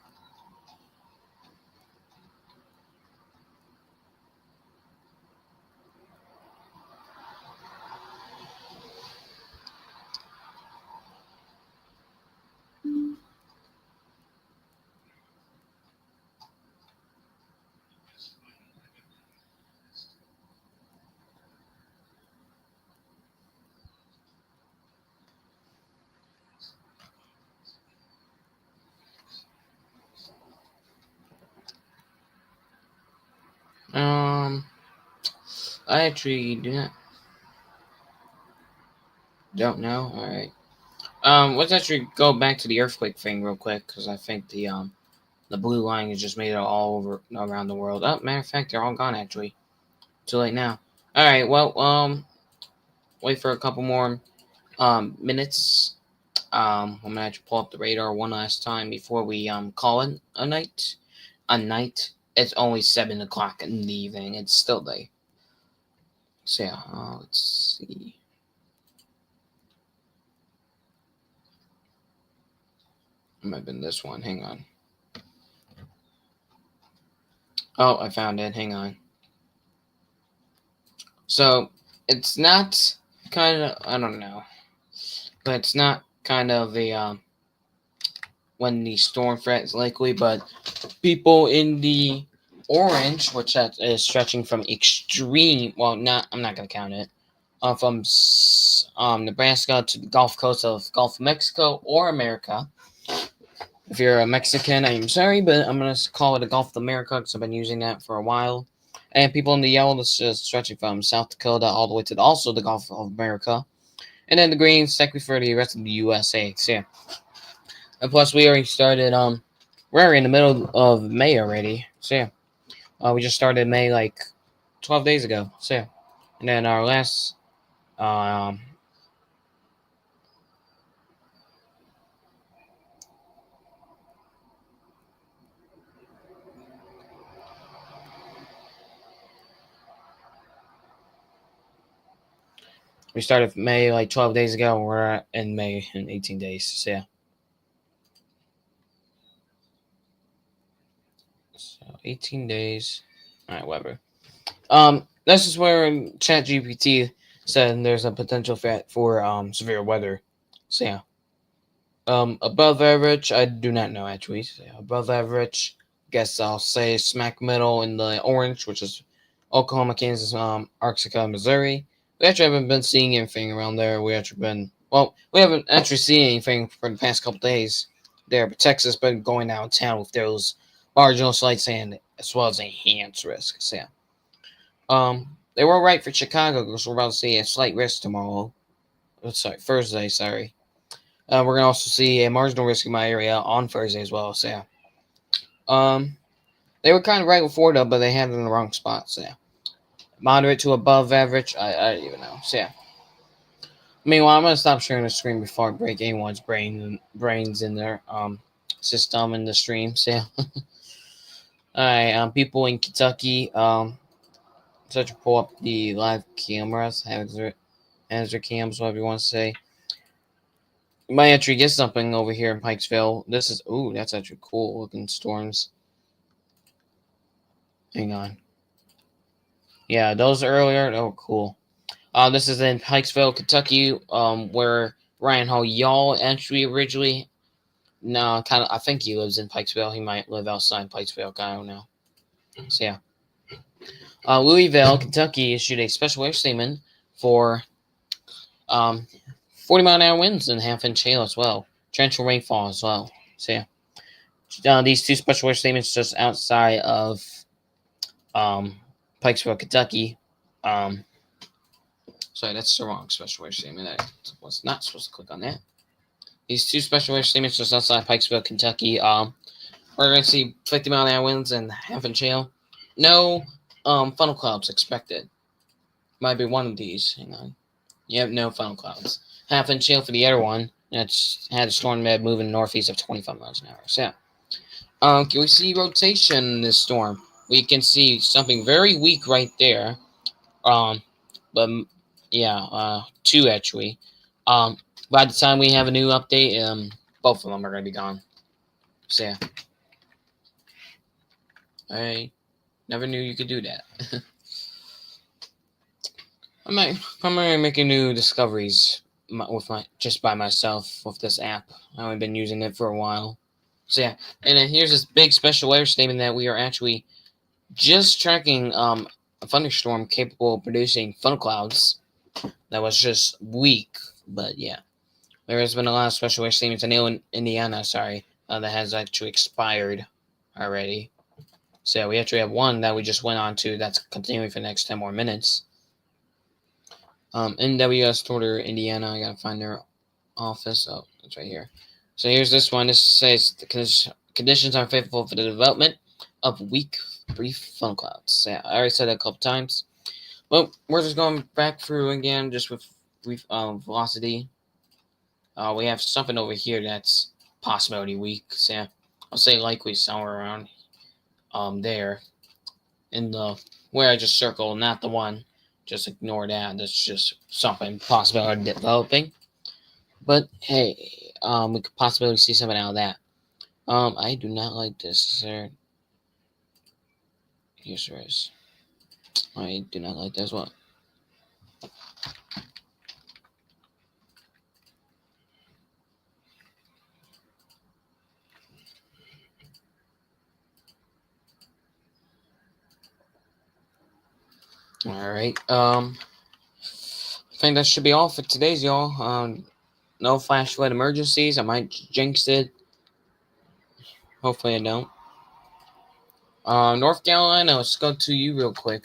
I actually don't know. All right. Let's actually go back to the earthquake thing real quick because I think the blue line has just made it all over around the world. Oh, matter of fact, they're all gone actually. Too late now. All right. Well, wait for a couple more minutes. I'm gonna have to pull up the radar one last time before we call it a night. A night. It's only 7 o'clock in the evening. It's still day. So yeah. Let's see. It might have been this one. Hang on. Oh, I found it. Hang on. So it's not kind of, I don't know, but it's not kind of the when the storm threat is likely, but people in the orange, which that is stretching from extreme, well, not, I'm not gonna count it, from Nebraska to the Gulf Coast of Gulf of Mexico or America. If you're a Mexican, I'm sorry, but I'm gonna call it a Gulf of America because I've been using that for a while. And people in the yellow, that's just stretching from South Dakota all the way to also the Gulf of America. And then the green, technically for the rest of the USA. So yeah. And plus, we already started. We're already in the middle of May already. So yeah. We just started May like 12 days ago. So yeah. And then our last. We started May like 12 days ago. And we're in May in 18 days. So yeah. So 18 days. All right, whatever. This is where ChatGPT said there's a potential threat for severe weather. So yeah. Above average, I do not know actually. So, yeah, above average, guess I'll say smack middle in the orange, which is Oklahoma, Kansas, Arkansas, Missouri. We actually haven't been seeing anything around there. We haven't actually seen anything for the past couple days there, but Texas has been going downtown with those marginal slight and as well as enhanced risk. So yeah. They were right for Chicago because we're about to see a slight risk tomorrow. Sorry, Thursday. Sorry. We're gonna also see a marginal risk in my area on Thursday as well. So yeah. They were kind of right before though, but they had it in the wrong spot. So yeah. Moderate to above average. I don't even know. So yeah. Meanwhile, I'm gonna stop sharing the screen before I break anyone's brains in their system in the stream. So yeah. All right. People in Kentucky. So to pull up the live cameras, hazard cams, whatever you want to say. You might actually get something over here in Pikesville. This is, ooh, that's actually cool looking storms. Hang on. Yeah, those earlier, oh, cool. This is in Pikesville, Kentucky, where Ryan Hall Y'all actually originally. No, kind of. I think he lives in Pikesville. He might live outside Pikesville. I don't know. So yeah. Louisville, Kentucky issued a special weather statement for 40-mile-an-hour winds and half-inch hail as well. Torrential rainfall as well. So yeah. These two special weather statements just outside of Pikesville, Kentucky. Sorry, that's the wrong special weather statement. I was not supposed to click on that. These two special weather statements just outside Pikesville, Kentucky. We're going to see 50-mile-an-hour winds and half-inch hail. No funnel clouds expected. Might be one of these. Hang on. Yep, no funnel clouds. Half-inch hail for the other one. It's had a storm that moving northeast of 25 miles an hour. So yeah. Can we see rotation in this storm? We can see something very weak right there. Um, but yeah, two actually. Um, by the time we have a new update, both of them are gonna be gone. So yeah, I never knew you could do that. I'm making new discoveries with my just by myself with this app. I've been using it for a while. So yeah, and then here's this big special weather statement that we are actually just tracking a thunderstorm capable of producing thunderclouds. That was just weak, but yeah, there has been a lot of special weather statements in Indiana. Sorry, that has actually expired already. So yeah, we actually have one that we just went on to that's continuing for the next 10 more minutes. NWS Order, Indiana. I gotta find their office. Oh, it's right here. So here's this one. This says the conditions are favorable for the development of weak, brief thunderclouds. So yeah, I already said that a couple times. Well, we're just going back through again, just with brief velocity. We have something over here that's possibility weak. So yeah, I'll say likely somewhere around there in the where I just circled, not the one. Just ignore that. That's just something possibility developing. But hey, we could possibly see something out of that. I do not like this. Is there? Yes, there is. I do not like this one. All right. I think that should be all for today's, y'all. No flash flood emergencies. I might jinx it. Hopefully, I don't. North Carolina, let's go to you real quick.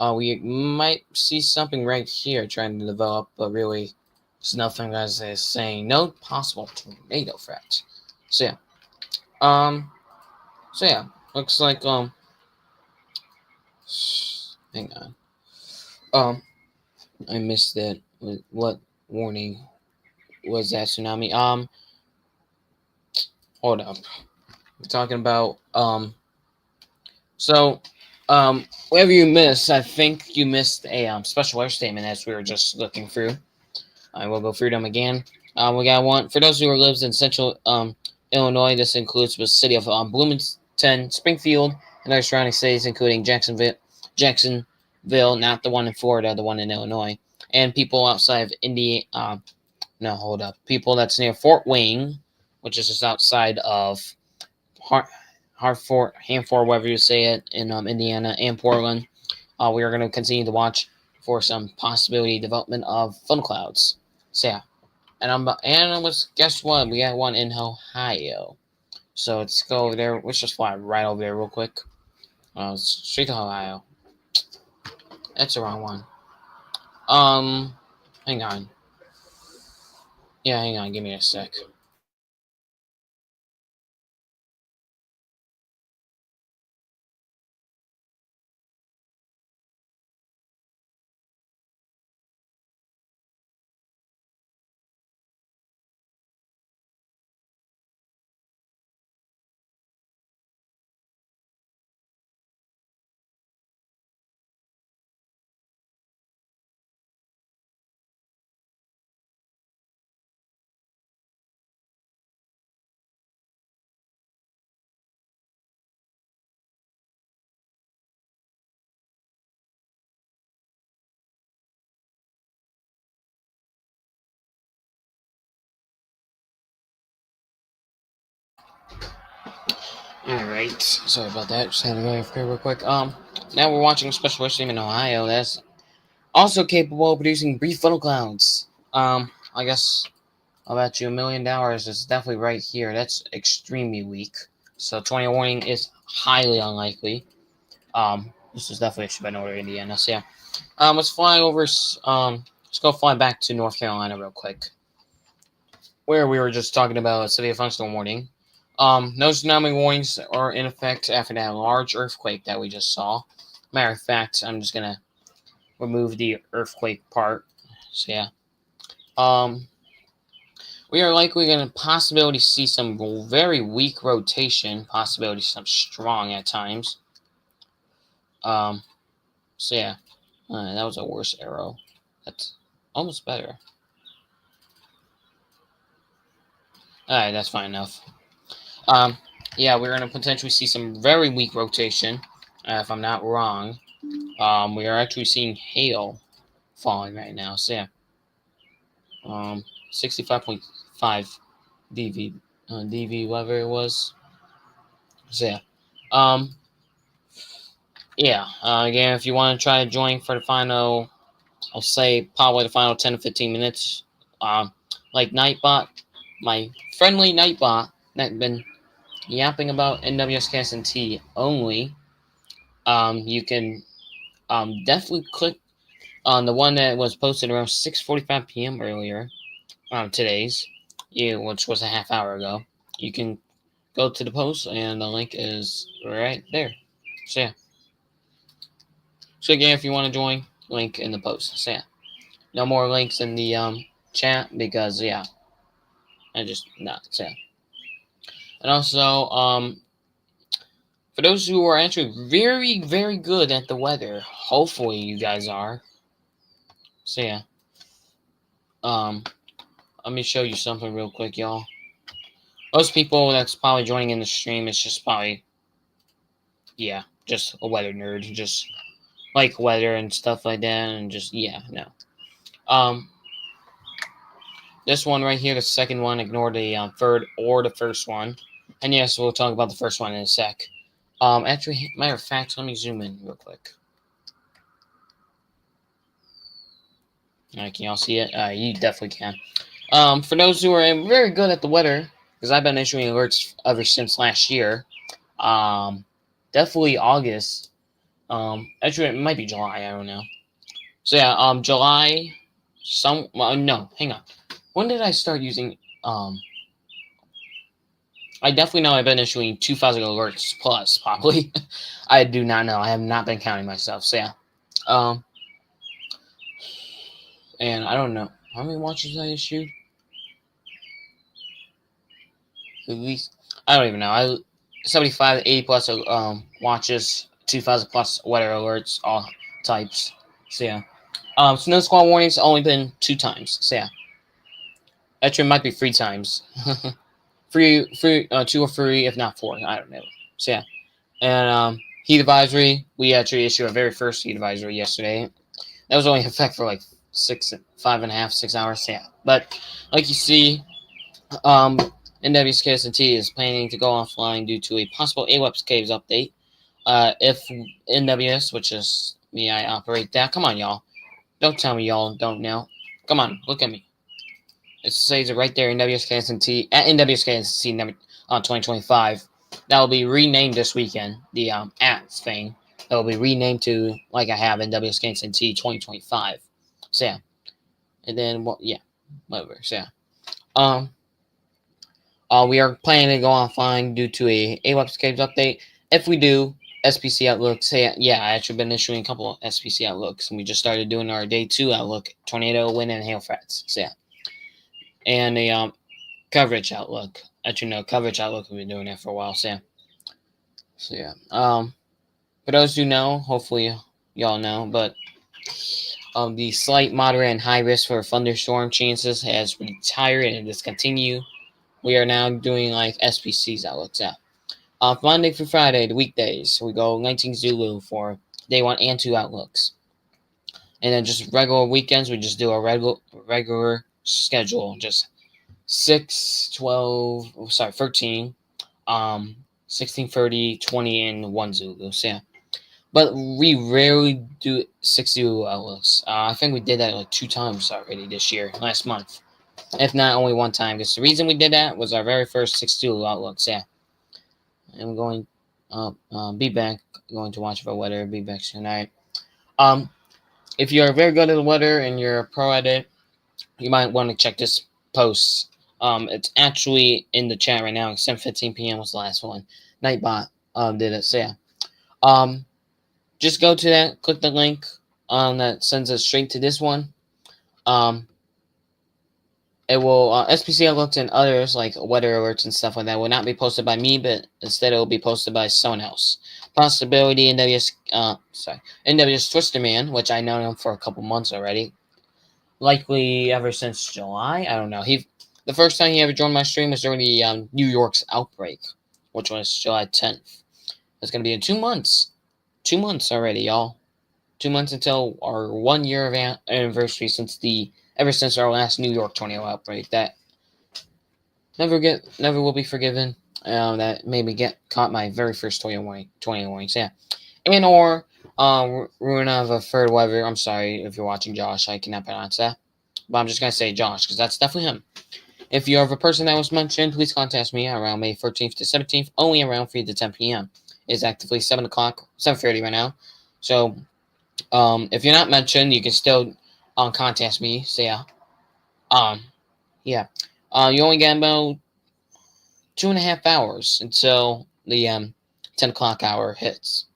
We might see something right here trying to develop, but really, there's nothing as is saying no possible tornado threat. So yeah. Um. So yeah, looks like Hang on. I missed that. What warning was that tsunami? Hold up. We're talking about So, whatever you missed, I think you missed a special weather statement as we were just looking through. I will go through them again. We got one for those who lives in central Illinois. This includes the city of Bloomington, Springfield, and other surrounding cities, including Jacksonville, not the one in Florida, the one in Illinois, and people outside of Indy. No, hold up. People that's near Fort Wayne, which is just outside of Hartford, Hanford, whatever you say it, in Indiana and Portland. We are going to continue to watch for some possibility development of thunderclouds. So yeah, guess what? We got one in Ohio. So let's go over there. Let's just fly right over there real quick. Straight to Ohio. That's the wrong one. Hang on. Yeah, hang on. Give me a sec. Alright, sorry about that. Just had to go here real quick. Now we're watching a special stream in Ohio that's also capable of producing brief thunderclouds. I guess I'll bet you $1,000,000 is definitely right here. That's extremely weak. So 20 warning is highly unlikely. This is definitely should be in order Indiana. So yeah. Let's fly over. Let's go fly back to North Carolina real quick, where we were just talking about a severe thunderstorm warning. No tsunami warnings are in effect after that large earthquake that we just saw. Matter of fact, I'm just gonna remove the earthquake part. So yeah. we are likely going to possibility see some very weak rotation, possibility some strong at times. So yeah, that was a worse arrow. That's almost better. Alright, that's fine enough. Yeah, we're going to potentially see some very weak rotation, if I'm not wrong. We are actually seeing hail falling right now, so yeah. 65.5 dV, whatever it was. So yeah. Again, if you want to try to join for the final, I'll say probably the final 10 to 15 minutes, like Nightbot, my friendly Nightbot that been yapping about NWSKSNT only, you can definitely click on the one that was posted around 6:45 p.m. earlier, today's, which was a half hour ago. You can go to the post, and the link is right there. So yeah. So again, if you want to join, link in the post. So yeah. No more links in the chat because yeah, I just not. So yeah. And also for those who are actually very, very good at the weather, hopefully you guys are. So yeah. Let me show you something real quick, y'all. Most people that's probably joining in the stream is just probably, yeah, just a weather nerd, just like weather and stuff like that, and just yeah, no. This one right here, the second one, ignore the third or the first one, and yes, we'll talk about the first one in a sec. Actually, matter of fact, let me zoom in real quick. Can y'all see it? You definitely can. For those who are very good at the weather, because I've been issuing alerts ever since last year. Definitely August. Actually, it might be July. I don't know. So yeah, July. No, hang on. When did I start using? I definitely know I've been issuing 2,000 alerts plus, probably. I do not know. I have not been counting myself. So yeah. And I don't know how many watches I issued. At least I don't even know. 75, 80 plus watches, 2,000 plus weather alerts, all types. So yeah. Snow squall warnings only been 2 times. So yeah. Actually, it might be 3 times. 2 or 3, if not 4. I don't know. So yeah. And heat advisory, we actually issued our very first heat advisory yesterday. That was only in effect for like 5.5, 6 hours. So yeah. But like you see, NWSKSNT is planning to go offline due to a possible AWEPS caves update. If NWS, which is me, I operate that. Come on, y'all. Don't tell me y'all don't know. Come on, look at me. It says it right there, NWSKSNT, at NWSKSNT 2025. That will be renamed this weekend, the at thing. That will be renamed to, like I have, NWSKSNT 2025. So yeah. And then, well, yeah, whatever. So yeah. We are planning to go offline due to a AWEPS caves update. If we do, SPC outlooks. Yeah, I actually been issuing a couple of SPC outlooks, and we just started doing our day 2 outlook: tornado, wind, and hail threats. So yeah, and a coverage outlook. Actually, no, coverage outlook. We've been doing that for a while. So yeah. For those who know, hopefully y'all know, but the slight, moderate, and high risk for thunderstorm chances has retired and discontinued. We are now doing like SPCs outlooks. Yeah. Monday through Friday, the weekdays, we go 19 Zulu for day 1 and 2 outlooks. And then just regular weekends, we just do a regular schedule. Just 6, 12, 13, 16, 30, 20, and 1 Zulu. So yeah. But we rarely do 6 Zulu outlooks. I think we did that like 2 times already this year, last month. If not only 1 time. Because the reason we did that was our very first 6 Zulu outlooks. Yeah. And we're going be back, going to watch for weather, be back tonight. If you're very good at the weather and you're a pro at it, you might want to check this post. It's actually in the chat right now. 7:15 p.m. was the last one. Nightbot did it. So yeah. Just go to that, click the link that sends us straight to this one. It will SPC alerts and others like weather alerts and stuff like that will not be posted by me, but instead it will be posted by someone else. Possibility NWS Twister Man, which I know him for a couple months already, likely ever since July. I don't know. The first time he ever joined my stream was during the New York's outbreak, which was July 10th. It's gonna be in 2 months. 2 months already, y'all. 2 months until our 1 year anniversary ever since our last New York tornado outbreak. That never will be forgiven. That made me get caught my very first tornado warnings. Yeah, and or ruin of a third weather. I'm sorry if you're watching, Josh. I cannot pronounce that, but I'm just gonna say Josh because that's definitely him. If you have a person that was mentioned, please contact me around May 13th to 17th, only around 3 to 10 p.m. It's actively 7 o'clock, 7:30 right now. So, if you're not mentioned, you can still contact me. So yeah, yeah. You only get about 2.5 hours until the 10 o'clock hour hits.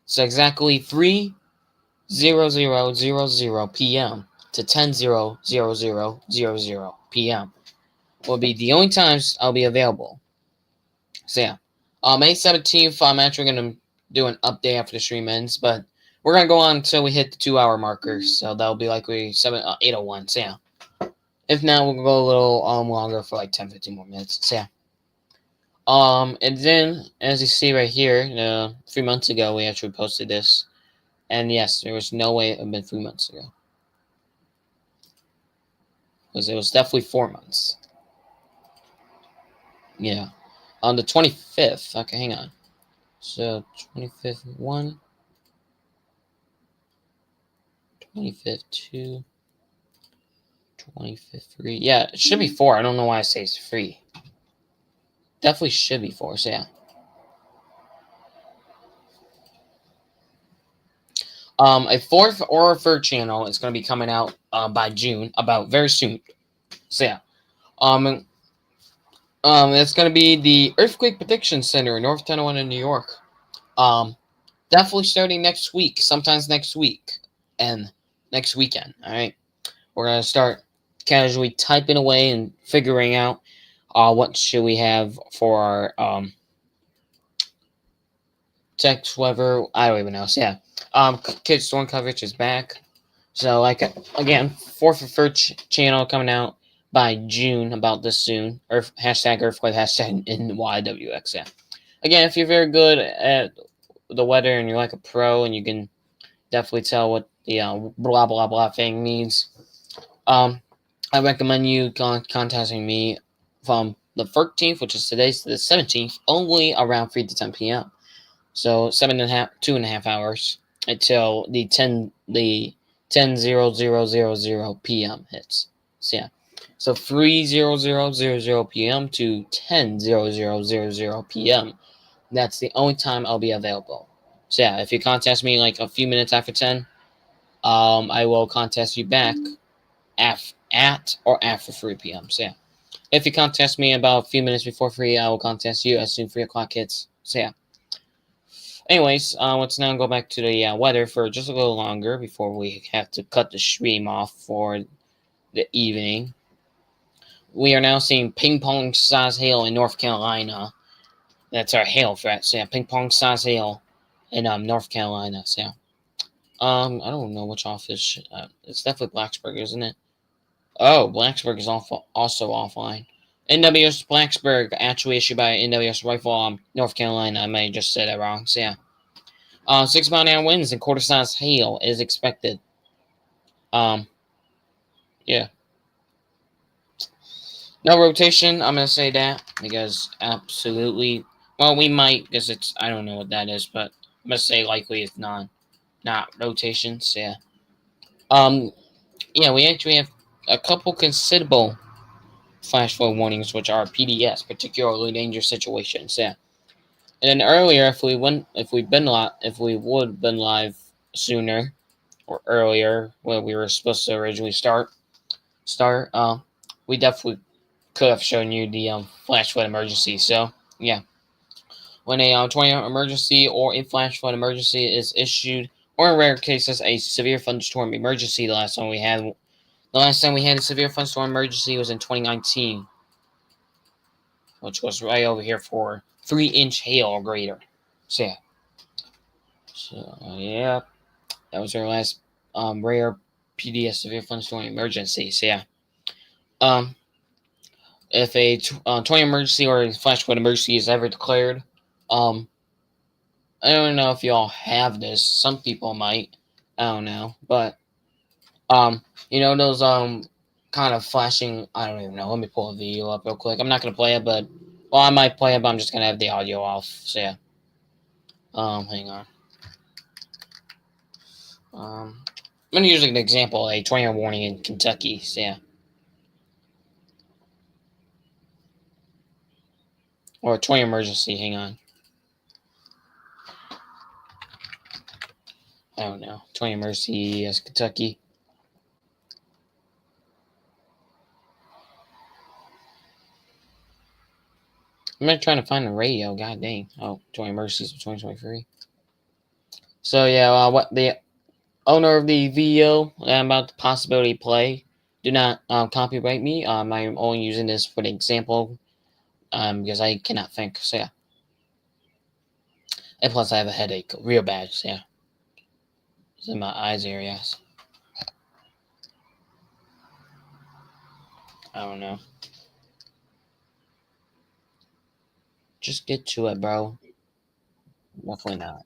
So exactly 3:00:00 p.m. to 10:00:00 p.m. will be the only times I'll be available. So yeah, May 17th, I'm actually going to do an update after the stream ends, but we're going to go on until we hit the 2 hour marker, so that'll be likely 8:01. So yeah, if not, we'll go a little longer for like 10-15 more minutes. So yeah. And then, as you see right here, 3 months ago, we actually posted this. And yes, there was no way it had been 3 months ago. Because it was definitely 4 months. Yeah. On the 25th. Okay, hang on. So, 25th, 1. 25th, 2. 25th, 3. Yeah, it should be 4. I don't know why I say it's 3. Definitely should be 4, so yeah. A fourth or a third channel is going to be coming out by June, about very soon. So yeah. It's going to be the Earthquake Prediction Center in North Tonawanda, New York. Definitely starting next week, sometimes next week, and next weekend. All right, we're going to start casually typing away and figuring out what should we have for our text, whatever. I don't even know. So yeah, Kid Storm coverage is back. So like again, fourth or third channel coming out by June, about this soon. Hashtag Earthquake, hashtag NYWX. Yeah. Again, if you're very good at the weather and you're like a pro and you can definitely tell what the blah blah blah thing means, I recommend you contacting me from the 13th, which is today, to the 17th, only around 3 to 10 p.m. So 2.5 hours until the 10:00:00 p.m. hits. So yeah, so 3:00:00 p.m. to 10:00:00 p.m. That's the only time I'll be available. So yeah, if you contact me like a few minutes after 10, I will contact you back at or after 3 p.m. So yeah, if you contact me about a few minutes before 3, I will contact you as soon as 3 o'clock hits. So yeah. Anyways, let's now go back to the weather for just a little longer before we have to cut the stream off for the evening. We are now seeing ping pong size hail in North Carolina. That's our hail threat. So yeah, ping pong size hail in North Carolina. So yeah. I don't know which office. It's definitely Blacksburg, isn't it? Oh, Blacksburg is also offline. NWS Blacksburg, actually issued by NWS Rifle, North Carolina. I may have just said that wrong. So yeah. 6 mile an hour winds and quarter size hail is expected. Yeah. No rotation, I'm gonna say that because absolutely. Well, we might because it's I don't know what that is, but I'm gonna say likely it's not rotations. Yeah. Yeah, we actually have a couple considerable flash flood warnings, which are PDS, particularly dangerous situations. Yeah. And then earlier, if we would have been live sooner or earlier when we were supposed to originally start, we definitely could have shown you the flash flood emergency. So yeah, when a tornado emergency or a flash flood emergency is issued, or in rare cases a severe thunderstorm emergency, the last one we had The last time we had a severe thunderstorm emergency was in 2019, which was right over here for 3-inch hail or greater. So yeah. Yeah, that was our last rare PDS severe thunderstorm emergency. So yeah. If a 20 emergency or a flash flood emergency is ever declared, um, I don't know if y'all have this. Some people might. I don't know, but those kind of flashing. I don't even know. Let me pull the video up real quick. I'm not gonna play it, but I might play it, but I'm just gonna have the audio off. So yeah. Hang on. I'm gonna use an example, a tornado warning in Kentucky. So yeah. Or a tornado emergency. Hang on. I don't know. Tornado emergency, yes, Kentucky. I'm not trying to find the radio. God dang. Oh, tornado emergencies of 2023. So yeah, what the owner of the video that I'm about to possibility play, do not copyright me. I'm only using this for the example because I cannot think. So yeah. And plus I have a headache real bad. So yeah. It's in my eyes areas. I don't know. Just get to it, bro. Definitely not.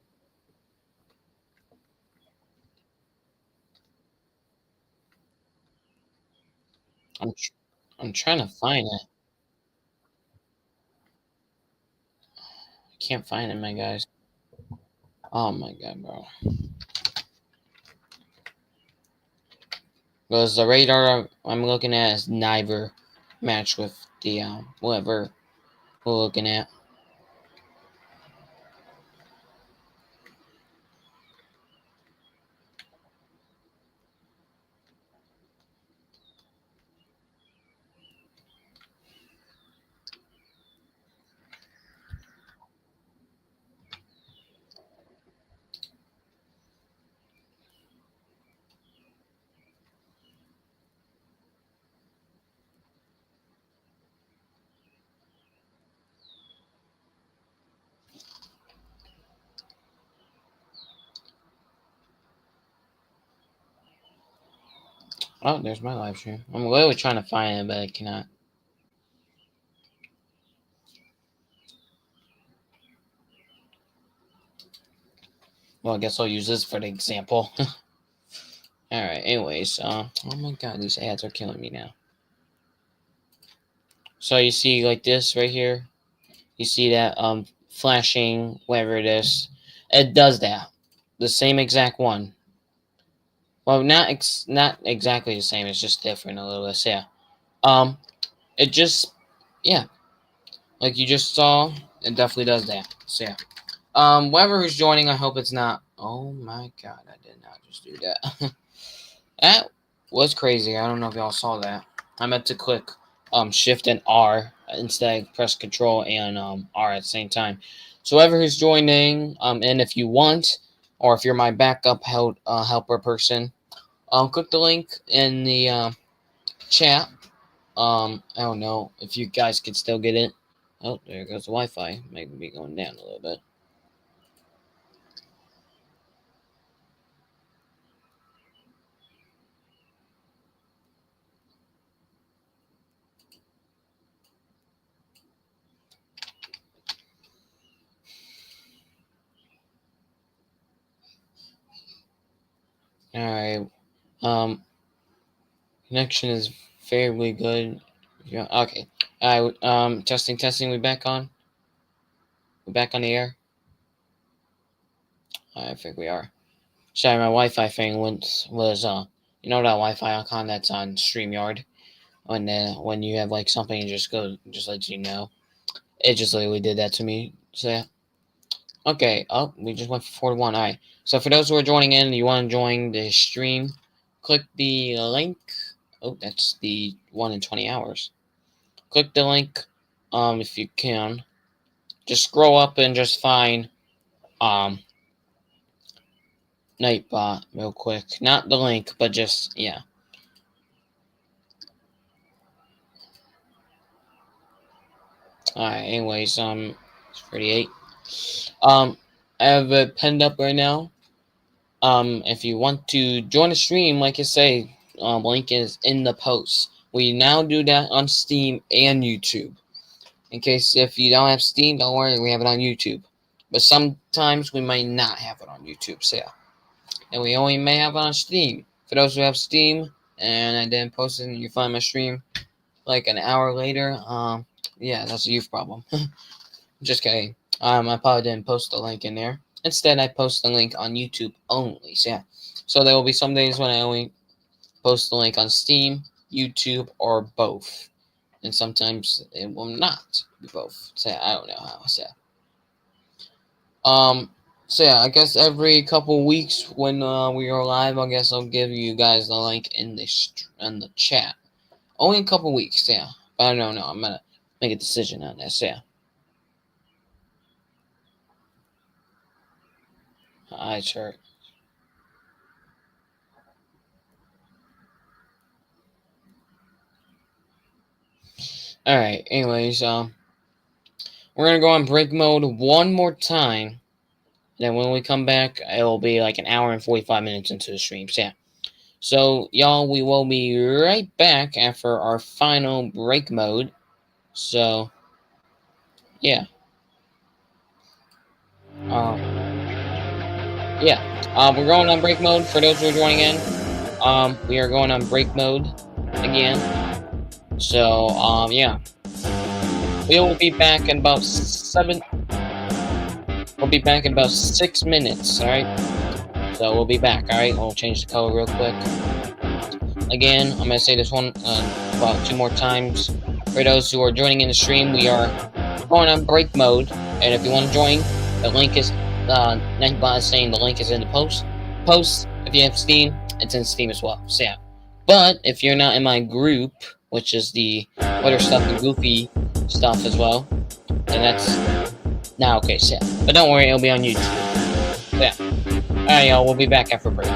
I'm tr- I'm trying to find it. I can't find it, my guys. Oh my god, bro. Because the radar I'm looking at is neither match with the whatever we're looking at. Oh, there's my live stream. I'm literally trying to find it, but I cannot. Well, I guess I'll use this for the example. Alright, anyways, oh my god, these ads are killing me now. So you see like this right here? You see that flashing, whatever it is. It does that. The same exact one. Well, not exactly the same, it's just different a little bit, so yeah. It just, yeah, like you just saw, it definitely does that, so yeah. Whoever who's joining, I hope it's not, oh my god, I did not just do that. That was crazy. I don't know if y'all saw that. I meant to click Shift and R instead. Press Control and R at the same time. So whoever who's joining, and if you want, or if you're my backup helper person, click the link in the chat. I don't know if you guys could still get it. Oh, there goes the Wi-Fi. Maybe be going down a little bit. All right. Connection is fairly good. Yeah. Okay. All right. Testing. Testing. We back on. We back on the air. I think we are. Sorry, my Wi-Fi thing was you know that Wi-Fi icon that's on StreamYard when you have like something and just lets you know. It just literally did that to me. So yeah. Okay. Oh, we just went for 4-1. All right. So for those who are joining in, you want to join the stream, click the link. Oh, that's the 1 in 20 hours. Click the link, if you can. Just scroll up and just find Nightbot real quick. Not the link, but just yeah. Alright, anyways, it's 38. I have it pinned up right now. If you want to join the stream, like I say, link is in the post. We now do that on Steam and YouTube. In case if you don't have Steam, don't worry, we have it on YouTube. But sometimes we might not have it on YouTube, so yeah. And we only may have it on Steam. For those who have Steam, and I didn't post it and you find my stream like an hour later, yeah, that's a youth problem. Just kidding. I probably didn't post the link in there. Instead, I post the link on YouTube only. So yeah. So there will be some days when I only post the link on Steam, YouTube, or both. And sometimes it will not be both. So yeah, I don't know how. So yeah. So yeah, I guess every couple weeks when we are live, I guess I'll give you guys the link in the chat. Only a couple weeks, yeah. But I don't know. I'm gonna make a decision on this. Yeah. Hi, sure. All right. Anyways, we're gonna go on break mode one more time. Then when we come back, it'll be like an hour and 45 minutes into the stream. So yeah. So y'all, we will be right back after our final break mode. So yeah. We're going on break mode for those who are joining in. We are going on break mode again. So yeah. We will be back in about 7. We'll be back in about 6 minutes, alright? So we'll be back, alright? We'll change the color real quick. Again, I'm going to say this one about 2 more times. For those who are joining in the stream, we are going on break mode. And if you want to join, the link is, Nightbot is saying the link is in the post. If you have Steam, it's in Steam as well. So yeah. But if you're not in my group, which is the Weather Stuff and Goofy stuff as well, and that's now okay, so yeah. But don't worry, it'll be on YouTube. So yeah. Alright, y'all, we'll be back after break.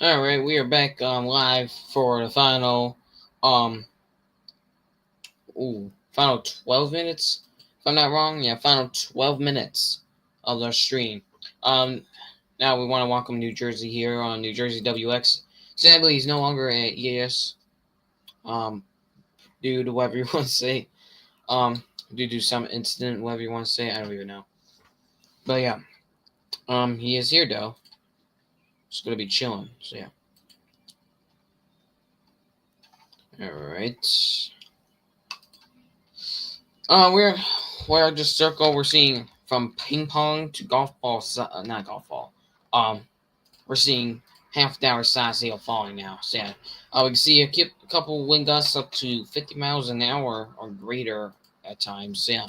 Alright, we are back live for the um final 12 minutes. If I'm not wrong, yeah, final 12 minutes of the stream. Um Now we want to welcome New Jersey here on New Jersey WX. Sadly, he's no longer at EAS. Due to whatever you want to say. Due to some incident, whatever you want to say, I don't even know. But yeah, he is here though. Just gonna be chilling. So yeah. All right. We're just circle. We're seeing from ping pong to golf ball. Not golf ball. We're seeing half hour size hail falling now. So yeah, we can see a couple wind gusts up to 50 miles an hour or greater at times. So yeah.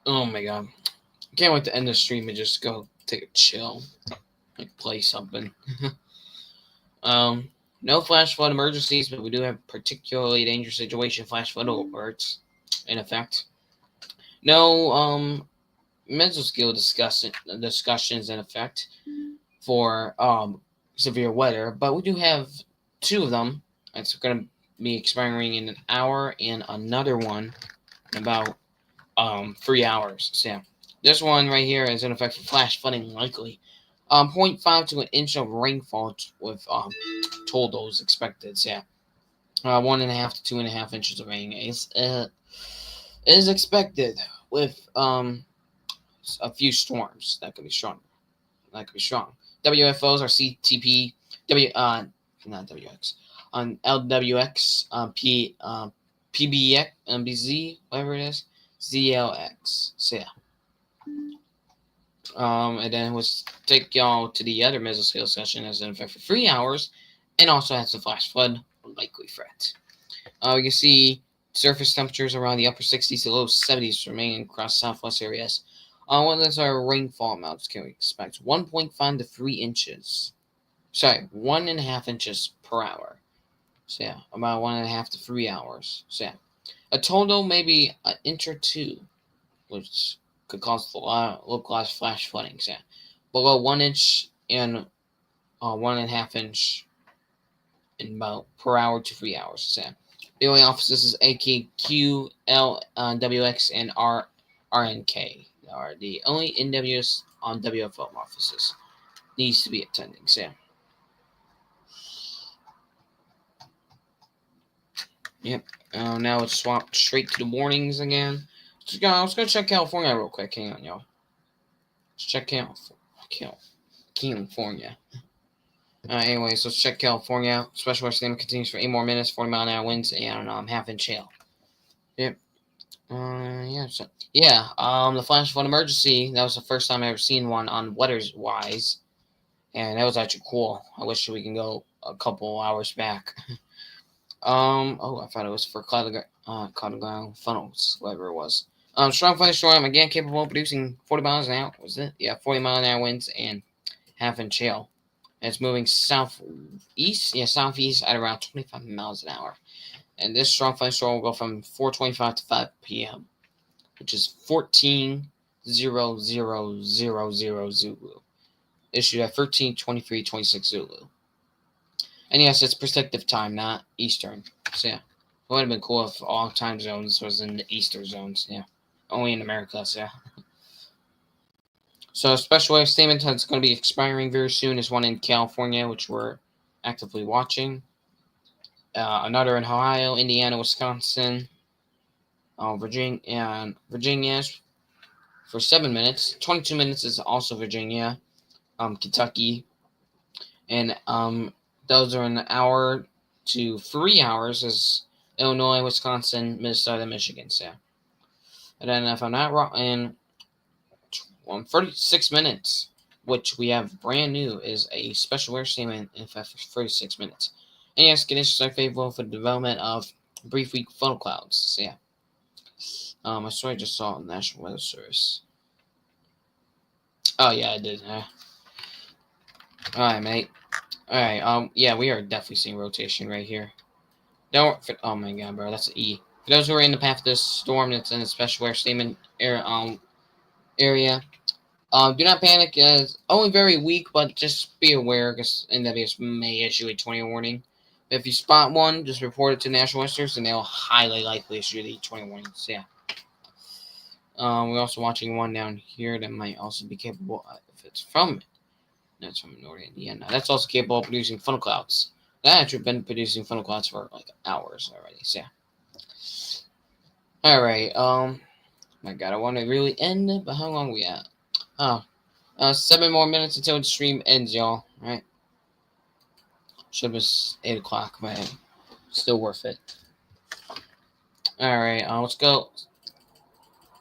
Oh my god. Can't wait to end the stream and just go take a chill, like play something. No flash flood emergencies, but we do have particularly dangerous situation flash flood alerts in effect. No mental skill discussions in effect for severe weather, but we do have two of them. It's going to be expiring in an hour, and another one in about 3 hours. So yeah, this one right here is in effect for flash flooding likely. 0.5 to an inch of rainfall with totals expected. So yeah, 1.5 to 2.5 inches of rain is expected with a few storms that could be strong. WFOs are CTP, not WX, on LWX, PBX, BZ, whatever it is, ZLX. So yeah. And then we'll take y'all to the other mesoscale session as in effect for 3 hours, and also has the flash flood likely threat. You can see surface temperatures around the upper 60s to low 70s remaining across southwest areas. What is our rainfall amounts can we expect? 1.5 to 3 inches. Sorry, 1.5 inches per hour. So yeah, about 1.5 to 3 hours. So yeah, a total maybe an inch or two, which could cause localized flash flooding. So yeah, below 1 inch and 1.5 inch in about per hour to 3 hours. So yeah. The only offices is AKQ, WX, and RNK. Are the only NWS on WFO offices needs to be attending. So yeah. Yep. Now let's swap straight to the mornings again. Let's go check California real quick. Hang on, y'all. Let's check California. Anyways, let's check California. Special weather statement continues for 8 more minutes, 40-mile-an-hour winds, and half-inch hail. Yep. The flash flood emergency. That was the first time I ever seen one on weather's wise, and that was actually cool. I wish we can go a couple hours back. I thought it was for cloud ground funnels, whatever it was. Strong thunderstorm again capable of producing 40 miles an hour. Was it? Yeah, 40-mile-an-hour winds and half-inch hail. And it's moving southeast at around 25 miles an hour. And this strong thunderstorm will go from 4:25 to 5 p.m., which is 14:00 Zulu. Issued at 13:23:26 Zulu. And yes, it's protective time, not Eastern. So yeah, it would have been cool if all time zones was in the Eastern zones. Yeah, only in America. So yeah. So a special weather statement that's going to be expiring very soon is one in California, which we're actively watching. Another in Ohio, Indiana, Wisconsin, Virginia for 7 minutes. 22 minutes is also Virginia, Kentucky, and those are an hour to 3 hours is Illinois, Wisconsin, Minnesota, Michigan. So, and then if I'm not wrong, in 36 minutes, which we have brand new, is a special weather statement in 36 minutes. And yes, conditions are favorable for the development of brief weak funnel clouds. So yeah. I swear I just saw it on the National Weather Service. Oh yeah, I did. Alright, mate. Alright, yeah, we are definitely seeing rotation right here. Oh my god, bro, that's an E. For those who are in the path of this storm that's in the special weather statement area, Do not panic. It's only very weak, but just be aware because NWS may issue a 20 warning. If you spot one, just report it to National Westers, and they'll highly likely issue the 20 warnings. So, yeah. We're also watching one down here that might also be capable, if it's from, that's from Northern Indiana. That's also capable of producing funnel clouds. That actually been producing funnel clouds for like hours already. So, yeah. All right. My God, I want to really end it, but how long are we at? Oh, 7 more minutes until the stream ends, y'all. All right. Should be 8 o'clock, man. Still worth it. All right. Let's go.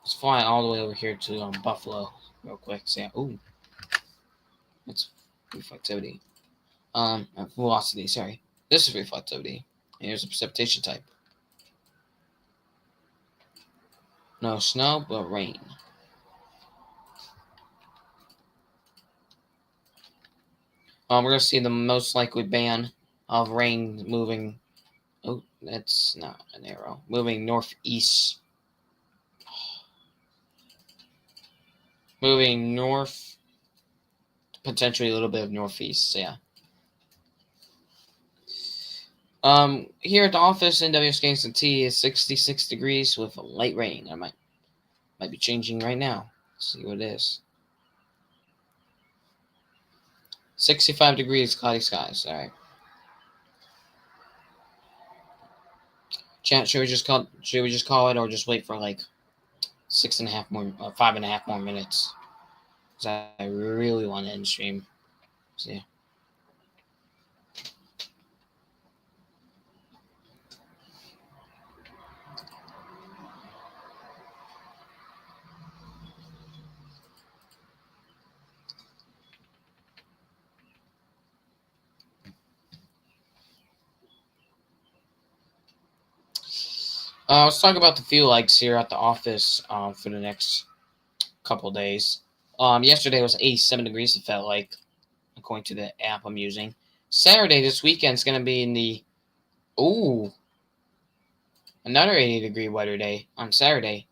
Let's fly all the way over here to Buffalo real quick. So, yeah. Ooh, that's reflectivity. Velocity. Sorry. This is reflectivity. And here's a precipitation type. No snow, but rain. We're gonna see the most likely band of rain moving. Oh, that's not an arrow. Moving northeast. Moving north. Potentially a little bit of northeast. So, yeah. Here at the office in WS T is 66 degrees with light rain. I might be changing right now. Let's see what it is. 65 degrees, cloudy skies. All right. Chat, should we just call it, or just wait for like 6.5 more, 5.5 more minutes? Because I really want to end stream. So, yeah. Let's talk about the fuel likes here at the office for the next couple days. Yesterday was 87 degrees, it felt like, according to the app I'm using. Saturday this weekend is going to be in the, another 80-degree weather day on Saturday.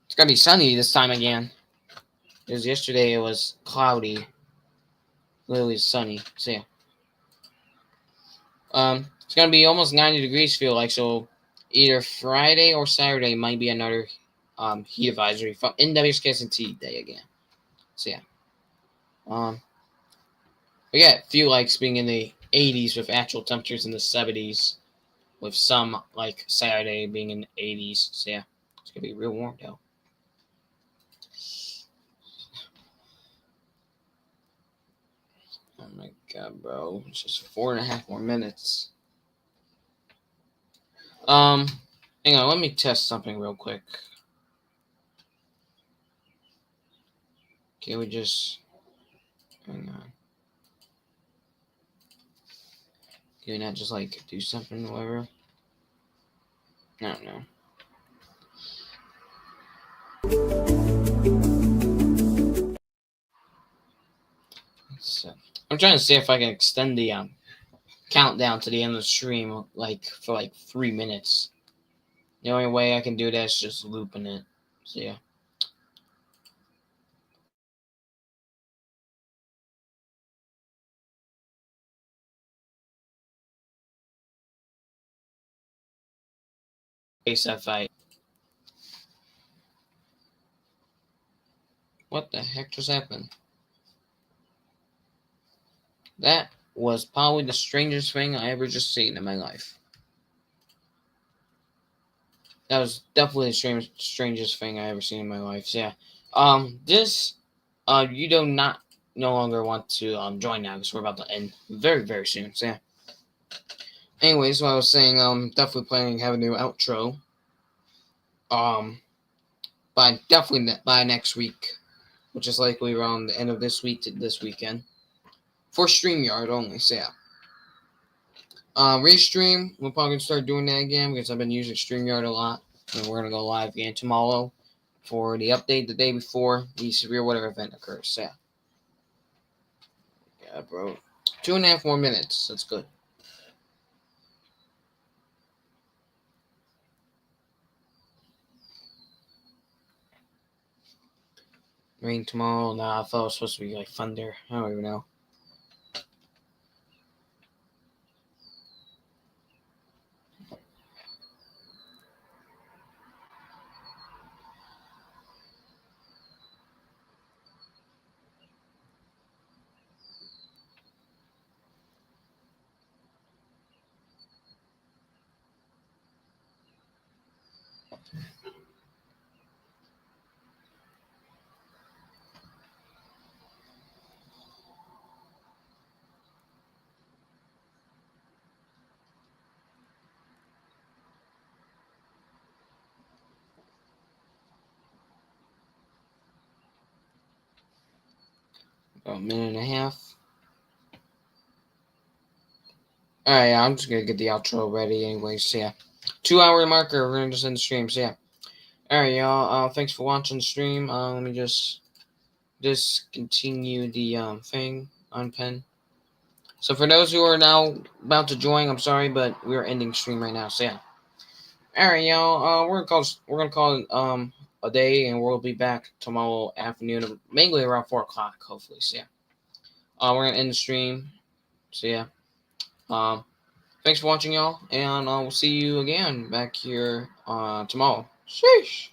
It's going to be sunny this time again. Because yesterday it was cloudy. Literally sunny. So, yeah. It's going to be almost 90 degrees, feel like, so either Friday or Saturday might be another heat advisory from NWSKSNT day again. So, yeah. We got feel likes being in the 80s with actual temperatures in the 70s, with some, like Saturday, being in the 80s. So, yeah, it's going to be real warm, though. Oh, my God, bro. It's just 4.5 more minutes. Hang on, let me test something real quick. Can we just... Hang on. Can we not just, like, do something or whatever? I don't know. So, I'm trying to see if I can extend the countdown to the end of the stream, like, for, like, 3 minutes. The only way I can do that is just looping it. So, yeah. Case that fight. What the heck just happened? That was probably the strangest thing I ever just seen in my life. That was definitely the strangest thing I ever seen in my life. So, yeah. This, you do not no longer want to join now because we're about to end very, very soon. So, yeah. Anyways, what I was saying, definitely planning to have a new outro. Definitely by next week, which is likely around the end of this week to this weekend, for StreamYard only. So, yeah. Restream, we're probably gonna start doing that again because I've been using StreamYard a lot, and we're gonna go live again tomorrow for the update the day before the severe weather event occurs. So, yeah. Yeah, bro. 2.5 more minutes. That's good. Rain tomorrow? Nah, I thought it was supposed to be like thunder. I don't even know. About a minute and a half. Alright, yeah, I'm just gonna get the outro ready anyways. So yeah. 2 hour marker, we're gonna just end the stream. So yeah. Alright, y'all. Thanks for watching the stream. Let me just discontinue the thing on pen. So for those who are now about to join, I'm sorry, but we're ending stream right now. So yeah. Alright, y'all. We're gonna call it a day, and we'll be back tomorrow afternoon, mainly around 4 o'clock, hopefully. So yeah. We're gonna end the stream. So yeah. Thanks for watching, y'all, and we'll see you again back here tomorrow. Sheesh.